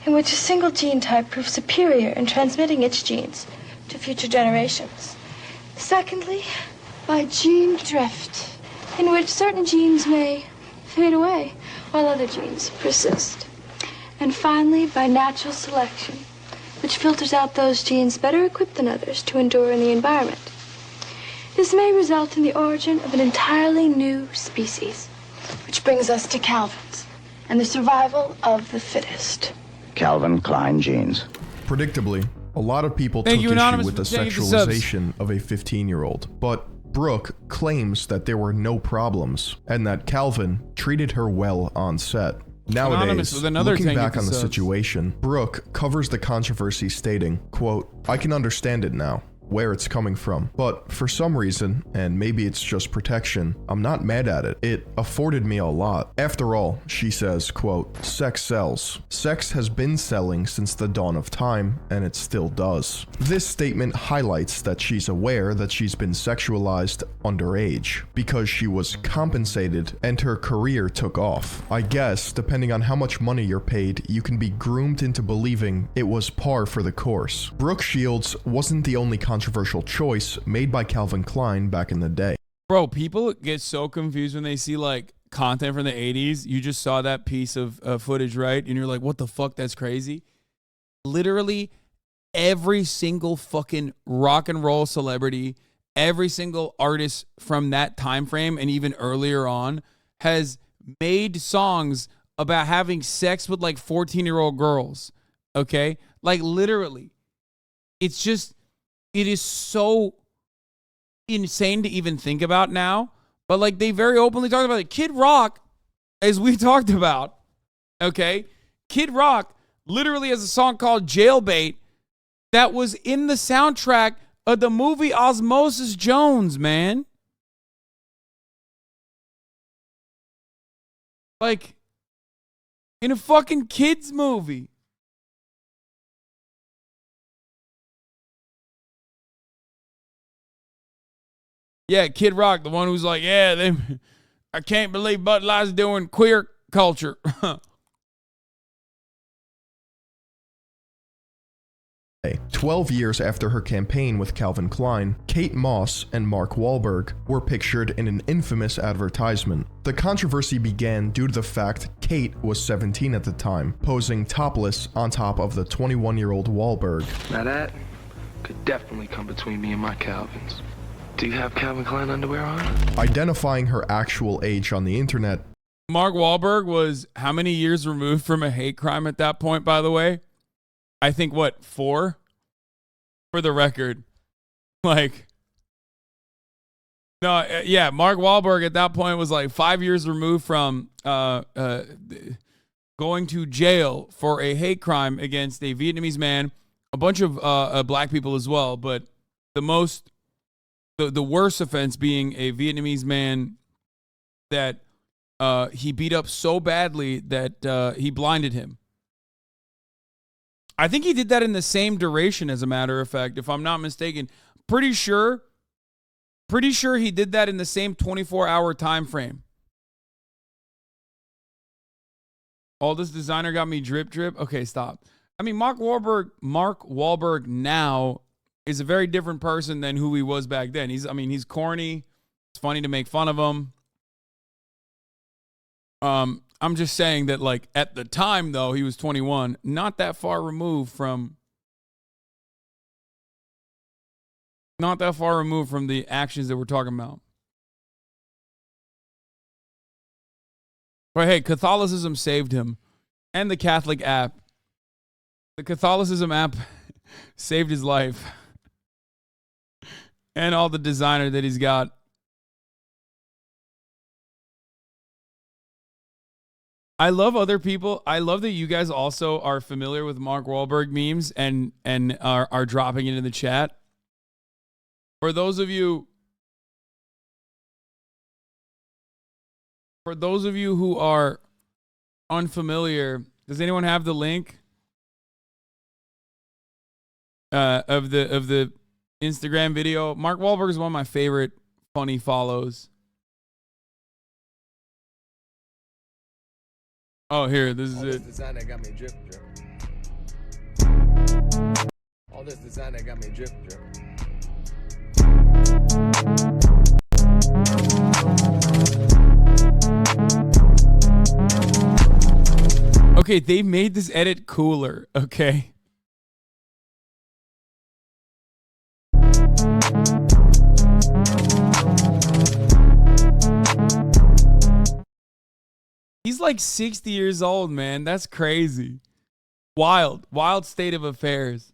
in which a single gene type proves superior in transmitting its genes to future generations. Secondly, by gene drift, in which certain genes may fade away while other genes persist. And finally, by natural selection, which filters out those genes better equipped than others to endure in the environment. This may result in the origin of an entirely new species, which brings us to Calvin's and the survival of the fittest. Calvin Klein jeans. Predictably, a lot of people Thank took you, issue Anonymous, with the for taking the subs. sexualization of a 15-year-old, but Brooke claims that there were no problems and that Calvin treated her well on set. Anonymous Nowadays, with another looking 10 back on the subs. situation, Brooke covers the controversy stating, quote, "I can understand it now, where it's coming from. But for some reason, and maybe it's just protection, I'm not mad at it. It afforded me a lot. After all," she says, quote, "sex sells. Sex has been selling since the dawn of time, and it still does." This statement highlights that she's aware that she's been sexualized underage because she was compensated and her career took off. I guess, depending on how much money you're paid, you can be groomed into believing it was par for the course. Brooke Shields wasn't the only controversial choice made by Calvin Klein back in the day. Bro, people get so confused when they see like content from the 80s. You just saw that piece of footage, right? And you're like, what the fuck? That's crazy. Literally every single fucking rock and roll celebrity, every single artist from that time frame and even earlier on has made songs about having sex with like 14-year-old girls. Okay? Like literally. It's just, it is so insane to even think about now. But like they very openly talked about it. Kid Rock, as we talked about, okay? Kid Rock literally has a song called Jailbait that was in the soundtrack of the movie Osmosis Jones, man. Like, in a fucking kids movie. Yeah, Kid Rock, the one who's like, yeah, I can't believe Bud Light's doing queer culture. 12 years after her campaign with Calvin Klein, Kate Moss and Mark Wahlberg were pictured in an infamous advertisement. The controversy began due to the fact Kate was 17 at the time, posing topless on top of the 21-year-old Wahlberg. Now that could definitely come between me and my Calvins. Do you have Calvin Klein underwear on? Identifying her actual age on the internet, Mark Wahlberg was how many years removed from a hate crime at that point, by the way? I think, 4? For the record. Like, no, yeah, Mark Wahlberg at that point was like 5 years removed from going to jail for a hate crime against a Vietnamese man, a bunch of black people as well, but the worst offense being a Vietnamese man that he beat up so badly that he blinded him. I think he did that in the same duration, as a matter of fact, if I'm not mistaken. Pretty sure he did that in the same 24-hour time frame. All this designer got me drip. Okay, stop. I mean, Mark Wahlberg now is a very different person than who he was back then. He's corny. It's funny to make fun of him. I'm just saying that, like, at the time, though, he was 21, not that far removed from the actions that we're talking about. But hey, Catholicism saved him, and the Catholic app. The Catholicism app saved his life, and all the designer that he's got. I love other people. I love that you guys also are familiar with Mark Wahlberg memes and are dropping it in the chat. For those of you who are unfamiliar, does anyone have the link of the Instagram video? Mark Wahlberg is one of my favorite funny follows. Oh, here, this is it. Designer got me drip. All this designer got me drip. Okay, they made this edit cooler, okay? He's like 60 years old, man. That's crazy. Wild state of affairs.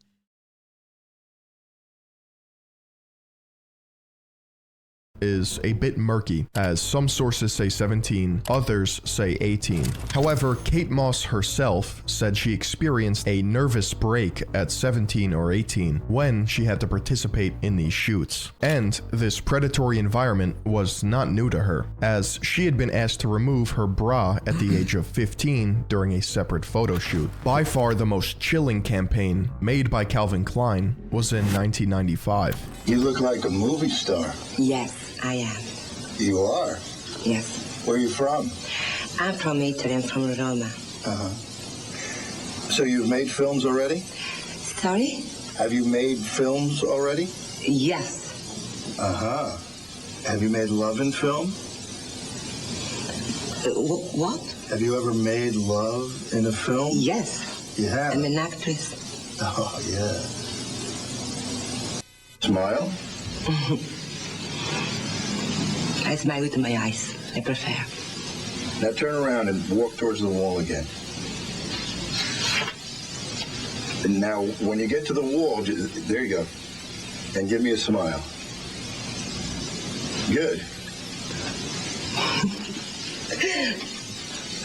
Is a bit murky, as some sources say 17, others say 18. However, Kate Moss herself said she experienced a nervous break at 17 or 18 when she had to participate in these shoots. And this predatory environment was not new to her, as she had been asked to remove her bra at the age of 15 during a separate photo shoot. By far the most chilling campaign made by Calvin Klein was in 1995. You look like a movie star. Yes. I am. You are? Yes. Where are you from? I'm from Italy. I'm from Roma. Uh-huh. So you've made films already? Sorry? Have you made films already? Yes. Uh-huh. Have you made love in film? What? Have you ever made love in a film? Yes. You have? I'm an actress. Oh, yeah. Smile? I smile with my eyes. I prefer. Now turn around and walk towards the wall again. And now, when you get to the wall, there you go. And give me a smile. Good.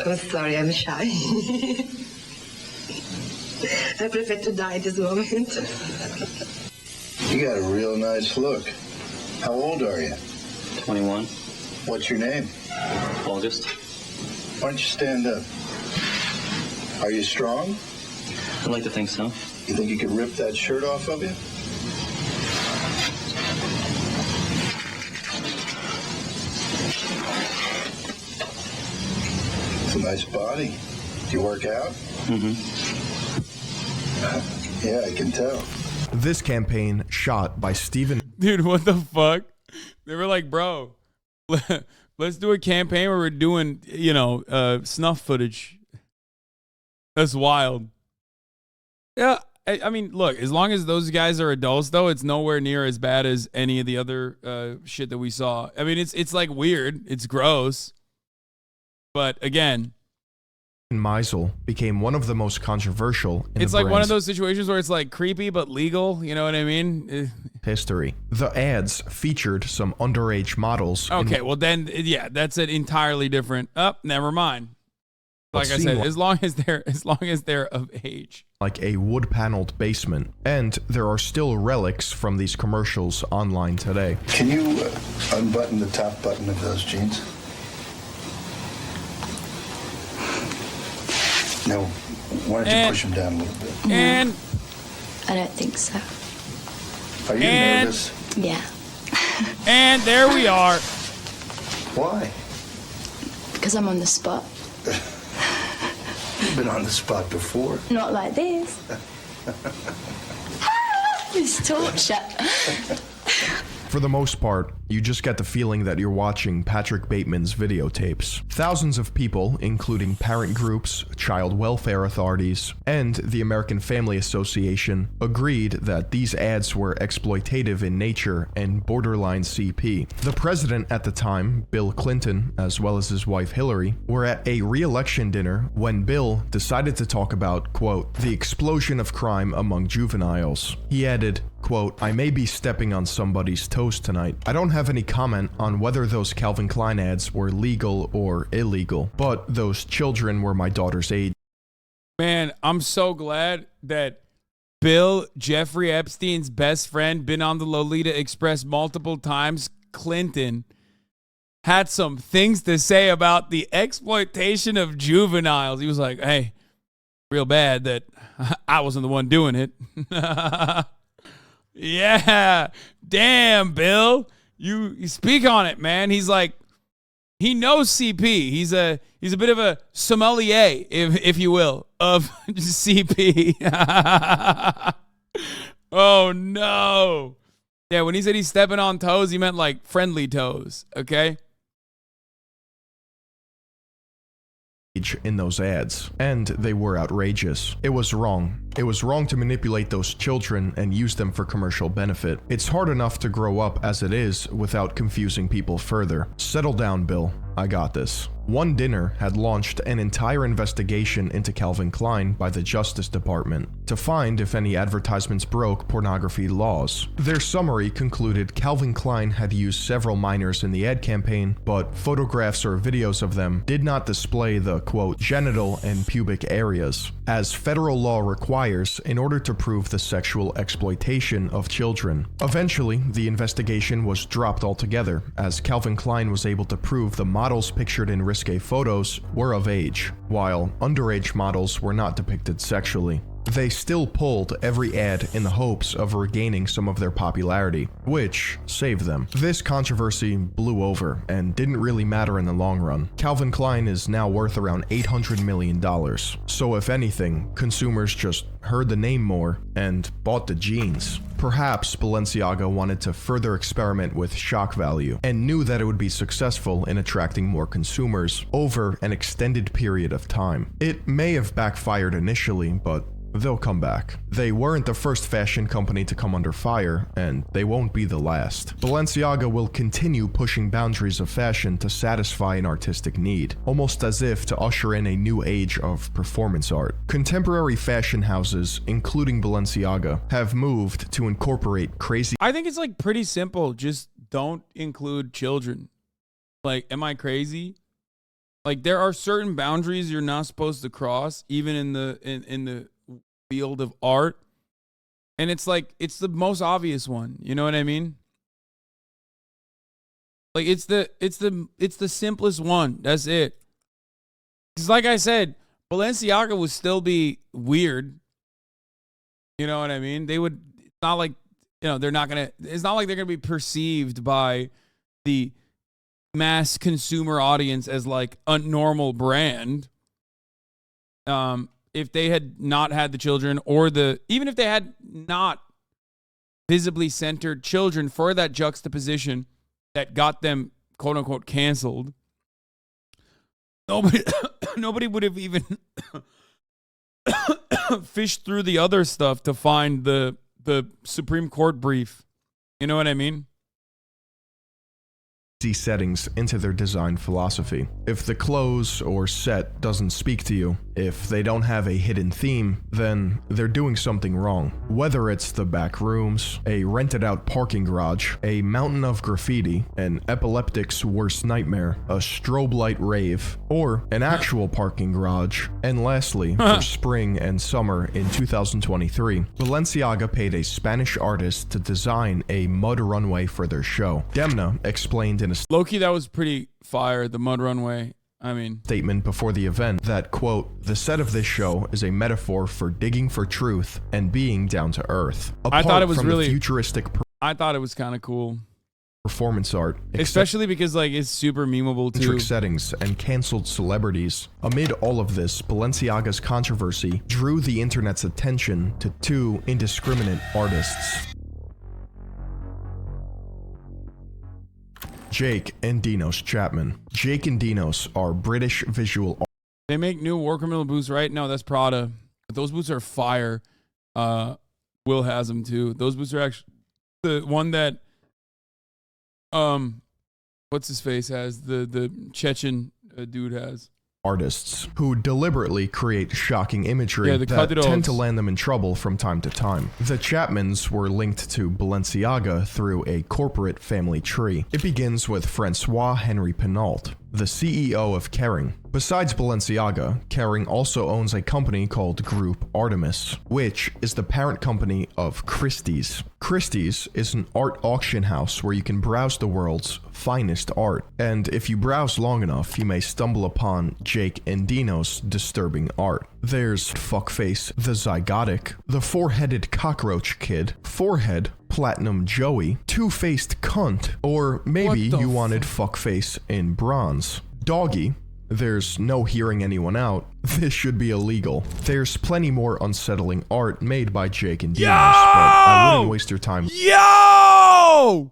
I'm sorry, I'm shy. I prefer to die at this moment. You got a real nice look. How old are you? 21. What's your name? August. Why don't you stand up? Are you strong? I'd like to think so. You think you could rip that shirt off of you? It's a nice body. Do you work out? Mm-hmm. Yeah, I can tell. This campaign, shot by Steven. Dude, what the fuck? They were like, bro, let's do a campaign where we're doing, snuff footage. That's wild. Yeah, I mean, look, as long as those guys are adults, though, it's nowhere near as bad as any of the other shit that we saw. I mean, it's like weird. It's gross. But again, Meisel became one of the most controversial in it's the like one of brand's those situations where it's like creepy but legal. You know what I mean? history. The ads featured some underage models. Okay, well then, yeah, that's an entirely different. Never mind. Like I said, as long as they're of age. Like a wood-paneled basement, and there are still relics from these commercials online today. Can you unbutton the top button of those jeans? Now, why don't you push him down a little bit? And I don't think so. Are you nervous? Yeah. and there we are. Why? Because I'm on the spot. You've been on the spot before. Not like this. It's torture. For the most part, you just get the feeling that you're watching Patrick Bateman's videotapes. Thousands of people, including parent groups, child welfare authorities, and the American Family Association, agreed that these ads were exploitative in nature and borderline CP. The president at the time, Bill Clinton, as well as his wife Hillary, were at a re-election dinner when Bill decided to talk about, quote, the explosion of crime among juveniles. He added, quote, I may be stepping on somebody's toes tonight. I don't have any comment on whether those Calvin Klein ads were legal or illegal, but those children were my daughter's age. Man, I'm so glad that Bill, Jeffrey Epstein's best friend, been on the Lolita Express multiple times, Clinton, had some things to say about the exploitation of juveniles. He was like, hey, real bad that I wasn't the one doing it. Yeah, damn, Bill, you speak on it, man. He's like, he knows CP. He's a bit of a sommelier, if you will, of CP. Oh no, yeah. When he said he's stepping on toes, he meant like friendly toes. Okay. In those ads, and they were outrageous. It was wrong. It was wrong to manipulate those children and use them for commercial benefit. It's hard enough to grow up as it is without confusing people further. Settle down, Bill. I got this. One Dinner had launched an entire investigation into Calvin Klein by the Justice Department to find if any advertisements broke pornography laws. Their summary concluded Calvin Klein had used several minors in the ad campaign, but photographs or videos of them did not display the, quote, genital and pubic areas, as federal law requires in order to prove the sexual exploitation of children. Eventually, the investigation was dropped altogether, as Calvin Klein was able to prove the models pictured in risque photos were of age, while underage models were not depicted sexually. They still pulled every ad in the hopes of regaining some of their popularity, which saved them. This controversy blew over and didn't really matter in the long run. Calvin Klein is now worth around $800 million, so if anything, consumers just heard the name more and bought the jeans. Perhaps Balenciaga wanted to further experiment with shock value and knew that it would be successful in attracting more consumers over an extended period of time. It may have backfired initially, but they'll come back. They weren't the first fashion company to come under fire, and they won't be the last. Balenciaga will continue pushing boundaries of fashion to satisfy an artistic need, almost as if to usher in a new age of performance art. Contemporary fashion houses, including Balenciaga, have moved to incorporate crazy— I think it's like pretty simple. Just don't include children. Like, am I crazy? Like, there are certain boundaries you're not supposed to cross, even in the field of art, and it's like, it's the most obvious one, you know what I mean? Like, it's the simplest one. That's it. Because like I said, Balenciaga would still be weird, you know what I mean? They would— it's not like, you know, it's not like they're gonna be perceived by the mass consumer audience as like a normal brand. If they had not had the children, or even if they had not visibly centered children for that juxtaposition that got them quote unquote canceled, nobody would have even fished through the other stuff to find the Supreme Court brief. You know what I mean? settings into their design philosophy. If the clothes or set doesn't speak to you, if they don't have a hidden theme, then they're doing something wrong. Whether it's the back rooms, a rented out parking garage, a mountain of graffiti, an epileptic's worst nightmare, a strobe light rave, or an actual parking garage. And lastly, for spring and summer in 2023, Balenciaga paid a Spanish artist to design a mud runway for their show. Demna explained in a— Low-key, that was pretty fire, the mud runway. I mean, statement before the event that, quote, the set of this show is a metaphor for digging for truth and being down to earth. I thought it was from really the futuristic I thought it was kind of cool. Performance art, Especially because like it's super memeable too. Settings and canceled celebrities. Amid all of this, Balenciaga's controversy drew the internet's attention to two indiscriminate artists. Jake and Dinos Chapman. Jake and Dinos are British visual artists. They make new Worker Mill boots, right? No, that's Prada. But those boots are fire. Will has them too. Those boots are actually the one that what's his face has, the Chechen dude has. Artists who deliberately create shocking imagery that tend to land them in trouble from time to time. The Chapmans were linked to Balenciaga through a corporate family tree. It begins with Francois Henry Pinault, the CEO of Kering. Besides Balenciaga, Kering also owns a company called Group Artemis, which is the parent company of Christie's. Christie's is an art auction house where you can browse the world's finest art. And if you browse long enough, you may stumble upon Jake and Dino's disturbing art. There's Fuckface the Zygotic, the Four-Headed Cockroach Kid, Forehead Platinum Joey, Two-Faced Cunt, or maybe you wanted Fuckface in bronze. Doggy, there's no hearing anyone out, this should be illegal. There's plenty more unsettling art made by Jake and Dinos, but I wouldn't waste your time. Yo!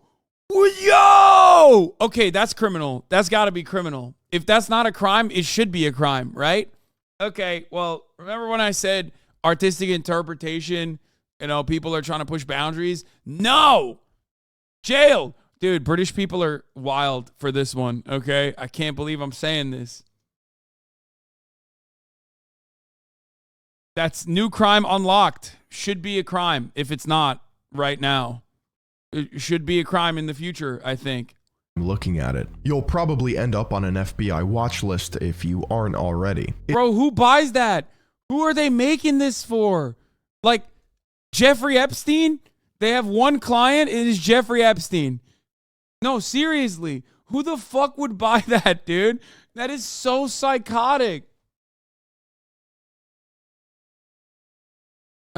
Yo! Okay, that's criminal. That's gotta be criminal. If that's not a crime, it should be a crime, right? Okay, well, remember when I said artistic interpretation, you know, people are trying to push boundaries? No! Jail! Dude, British people are wild for this one, okay? I can't believe I'm saying this. That's new crime unlocked. Should be a crime if it's not right now. It should be a crime in the future, I think. Looking at it, you'll probably end up on an FBI watch list if you aren't already. Bro, who buys that? Who are they making this for? Like, Jeffrey Epstein? They have one client, it is Jeffrey Epstein. No, seriously. Who the fuck would buy that, dude? That is so psychotic.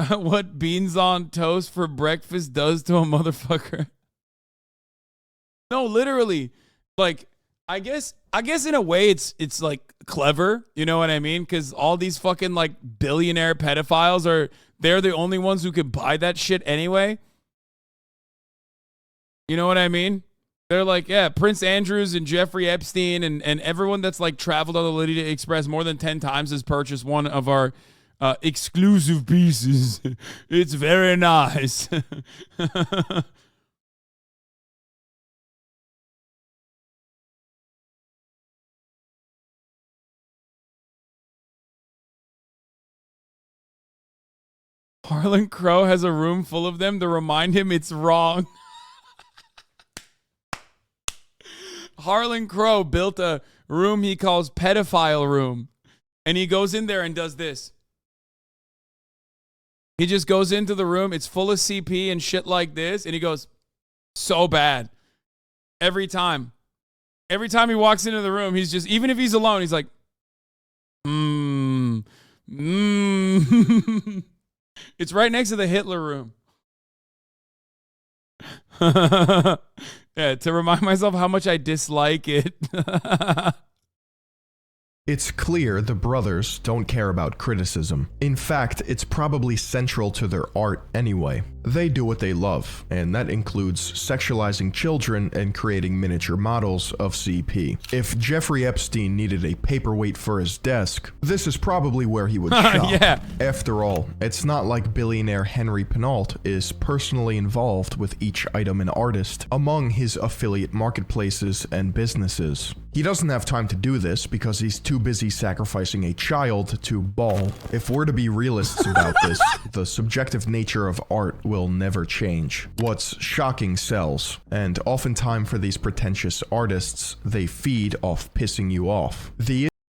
What beans on toast for breakfast does to a motherfucker. No, literally. Like, I guess in a way it's like clever, you know what I mean? Because all these fucking like billionaire pedophiles they're the only ones who could buy that shit anyway. You know what I mean? They're like, yeah, Prince Andrews and Jeffrey Epstein and everyone that's like traveled on the Lydia Express more than 10 times has purchased one of our exclusive pieces. It's very nice. Harlan Crow has a room full of them to remind him it's wrong. Harlan Crow built a room he calls pedophile room. And he goes in there and does this. He just goes into the room. It's full of CP and shit like this. And he goes, so bad. Every time. Every time he walks into the room, he's just, even if he's alone, he's like, It's right next to the Hitler room. Yeah, to remind myself how much I dislike it. It's clear the brothers don't care about criticism. In fact, it's probably central to their art anyway. They do what they love, and that includes sexualizing children and creating miniature models of CP. If Jeffrey Epstein needed a paperweight for his desk, this is probably where he would shop. Yeah. After all, it's not like billionaire Henry Pinault is personally involved with each item and artist among his affiliate marketplaces and businesses. He doesn't have time to do this because he's too busy sacrificing a child to ball. If we're to be realists about this, the subjective nature of art will never change. What's shocking sells, and oftentimes for these pretentious artists, they feed off pissing you off.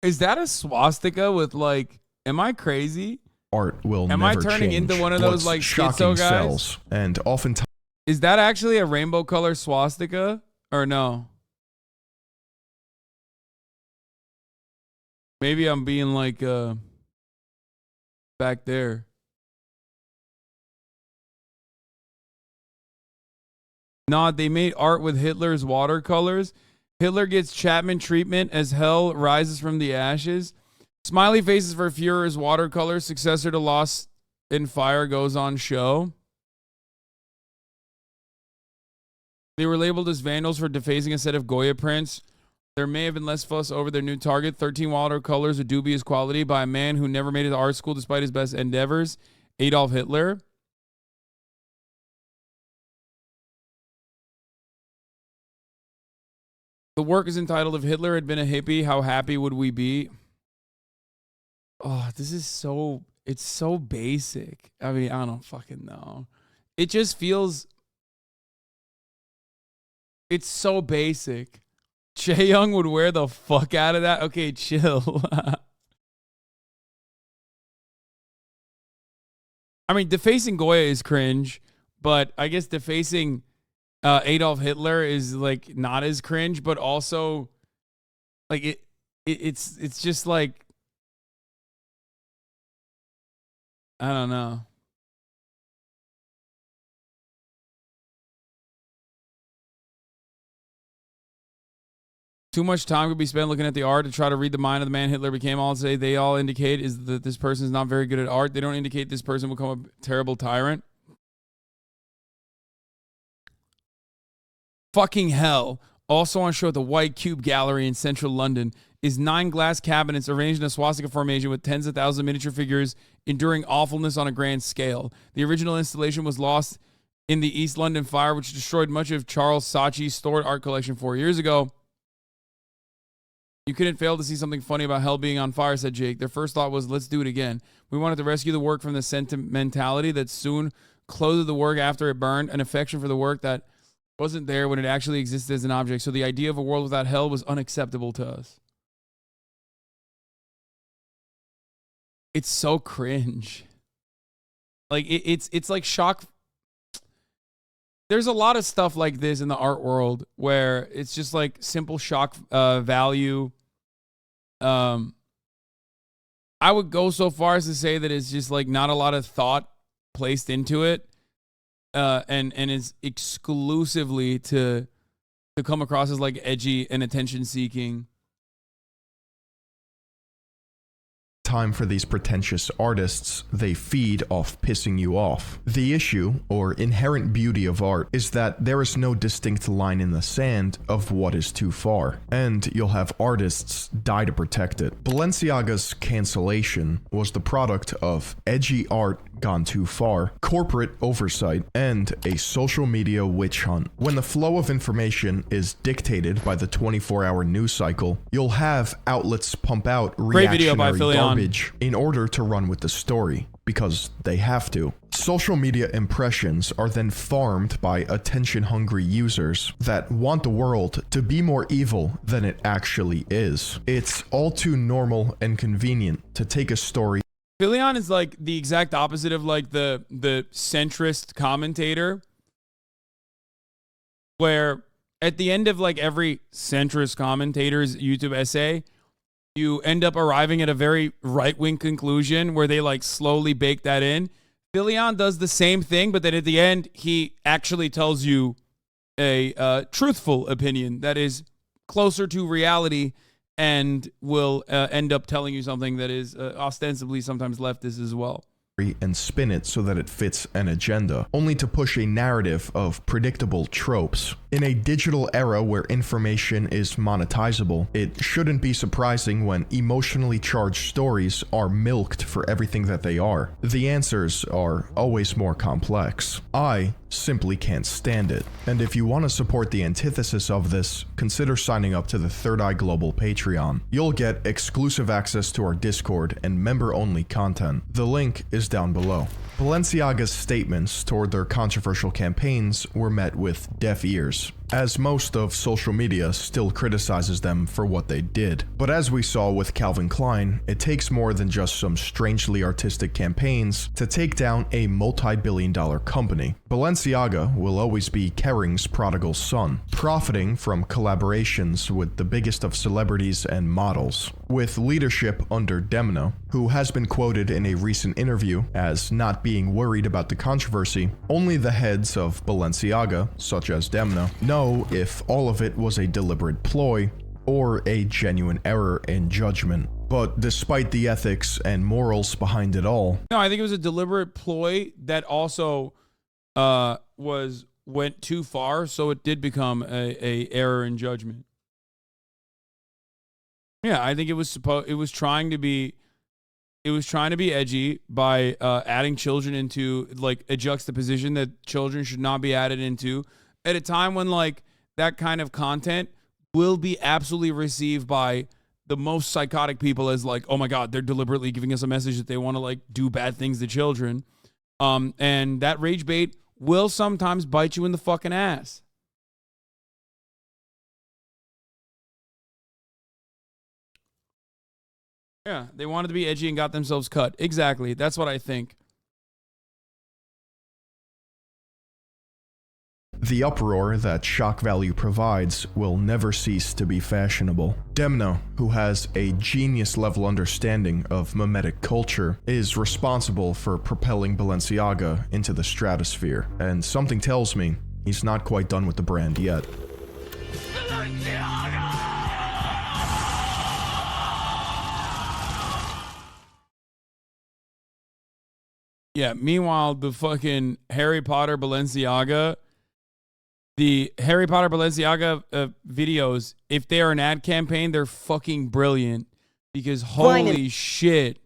Is that a swastika with like, am I crazy? Art will am never I turning change. into one of those What's like shocking schizo guys? sells, and oftentimes is that actually a rainbow color swastika or no? Maybe I'm being like back there. Nah, they made art with Hitler's watercolors. Hitler gets Chapman treatment as hell rises from the ashes. Smiley faces for Führer's watercolors. Successor to Lost in Fire goes on show. They were labeled as vandals for defacing a set of Goya prints. There may have been less fuss over their new target. 13 watercolors of dubious quality by a man who never made it to art school despite his best endeavors, Adolf Hitler. The work is entitled, If Hitler Had Been a Hippie, How Happy Would We Be? Oh, this is so, it's so basic. I mean, I don't fucking know. It just feels, it's so basic. Chae Young would wear the fuck out of that? Okay, chill. I mean, defacing Goya is cringe, but I guess defacing Adolf Hitler is like not as cringe, but also like it's just like, I don't know. Too much time could be spent looking at the art to try to read the mind of the man Hitler became. All they all indicate is that this person is not very good at art. They don't indicate this person will become a terrible tyrant. Fucking hell. Also on show at the White Cube Gallery in central London is 9 glass cabinets arranged in a swastika formation with tens of thousands of miniature figures enduring awfulness on a grand scale. The original installation was lost in the East London fire, which destroyed much of Charles Saatchi's stored art collection 4 years ago. You couldn't fail to see something funny about hell being on fire, said Jake. Their first thought was, let's do it again. We wanted to rescue the work from the sentimentality that soon clothed the work after it burned, an affection for the work that wasn't there when it actually existed as an object. So the idea of a world without hell was unacceptable to us. It's so cringe. Like, it's like shock. There's a lot of stuff like this in the art world where it's just like simple shock value. I would go so far as to say that it's just like not a lot of thought placed into it, and is exclusively to come across as like edgy and attention seeking. Time for these pretentious artists, they feed off pissing you off. The issue, or inherent beauty of art, is that there is no distinct line in the sand of what is too far, and you'll have artists die to protect it. Balenciaga's cancellation was the product of edgy art gone too far, corporate oversight, and a social media witch hunt. When the flow of information is dictated by the 24-hour news cycle, you'll have outlets pump out reactionary garbage in order to run with the story, because they have to. Social media impressions are then farmed by attention-hungry users that want the world to be more evil than it actually is. It's all too normal and convenient to take a story. Philion is like the exact opposite of like the centrist commentator, where at the end of like every centrist commentator's YouTube essay, you end up arriving at a very right-wing conclusion where they like slowly bake that in. Philion does the same thing, but then at the end, he actually tells you a truthful opinion that is closer to reality and will end up telling you something that is ostensibly sometimes leftist as well. And spin it so that it fits an agenda, only to push a narrative of predictable tropes. In a digital era where information is monetizable, it shouldn't be surprising when emotionally charged stories are milked for everything that they are. The answers are always more complex. I simply can't stand it. And if you want to support the antithesis of this, consider signing up to the Third Eye Global Patreon. You'll get exclusive access to our Discord and member-only content. The link is down below. Balenciaga's statements toward their controversial campaigns were met with deaf ears. as most of social media still criticizes them for what they did. But as we saw with Calvin Klein, it takes more than just some strangely artistic campaigns to take down a multi-billion-dollar company. Balenciaga will always be Kering's prodigal son, profiting from collaborations with the biggest of celebrities and models. With leadership under Demna, who has been quoted in a recent interview as not being worried about the controversy, only the heads of Balenciaga, such as Demna, know if all of it was a deliberate ploy or a genuine error in judgment. But despite the ethics and morals behind it all, no, I think it was a deliberate ploy that also went too far, so it did become a error in judgment. Yeah, I think it was trying to be edgy by adding children into like a juxtaposition that children should not be added into at a time when like that kind of content will be absolutely received by the most psychotic people as like, oh my God, they're deliberately giving us a message that they want to like do bad things to children. And that rage bait will sometimes bite you in the fucking ass. Yeah, they wanted to be edgy and got themselves cut. Exactly. That's what I think. the uproar that shock value provides will never cease to be fashionable. Demna, who has a genius-level understanding of mimetic culture, is responsible for propelling Balenciaga into the stratosphere, and something tells me he's not quite done with the brand yet. Yeah, meanwhile, the fucking Harry Potter Balenciaga, the Harry Potter Balenciaga videos, if they are an ad campaign, they're fucking brilliant. Because holy shit.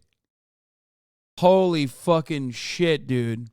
Holy fucking shit, dude.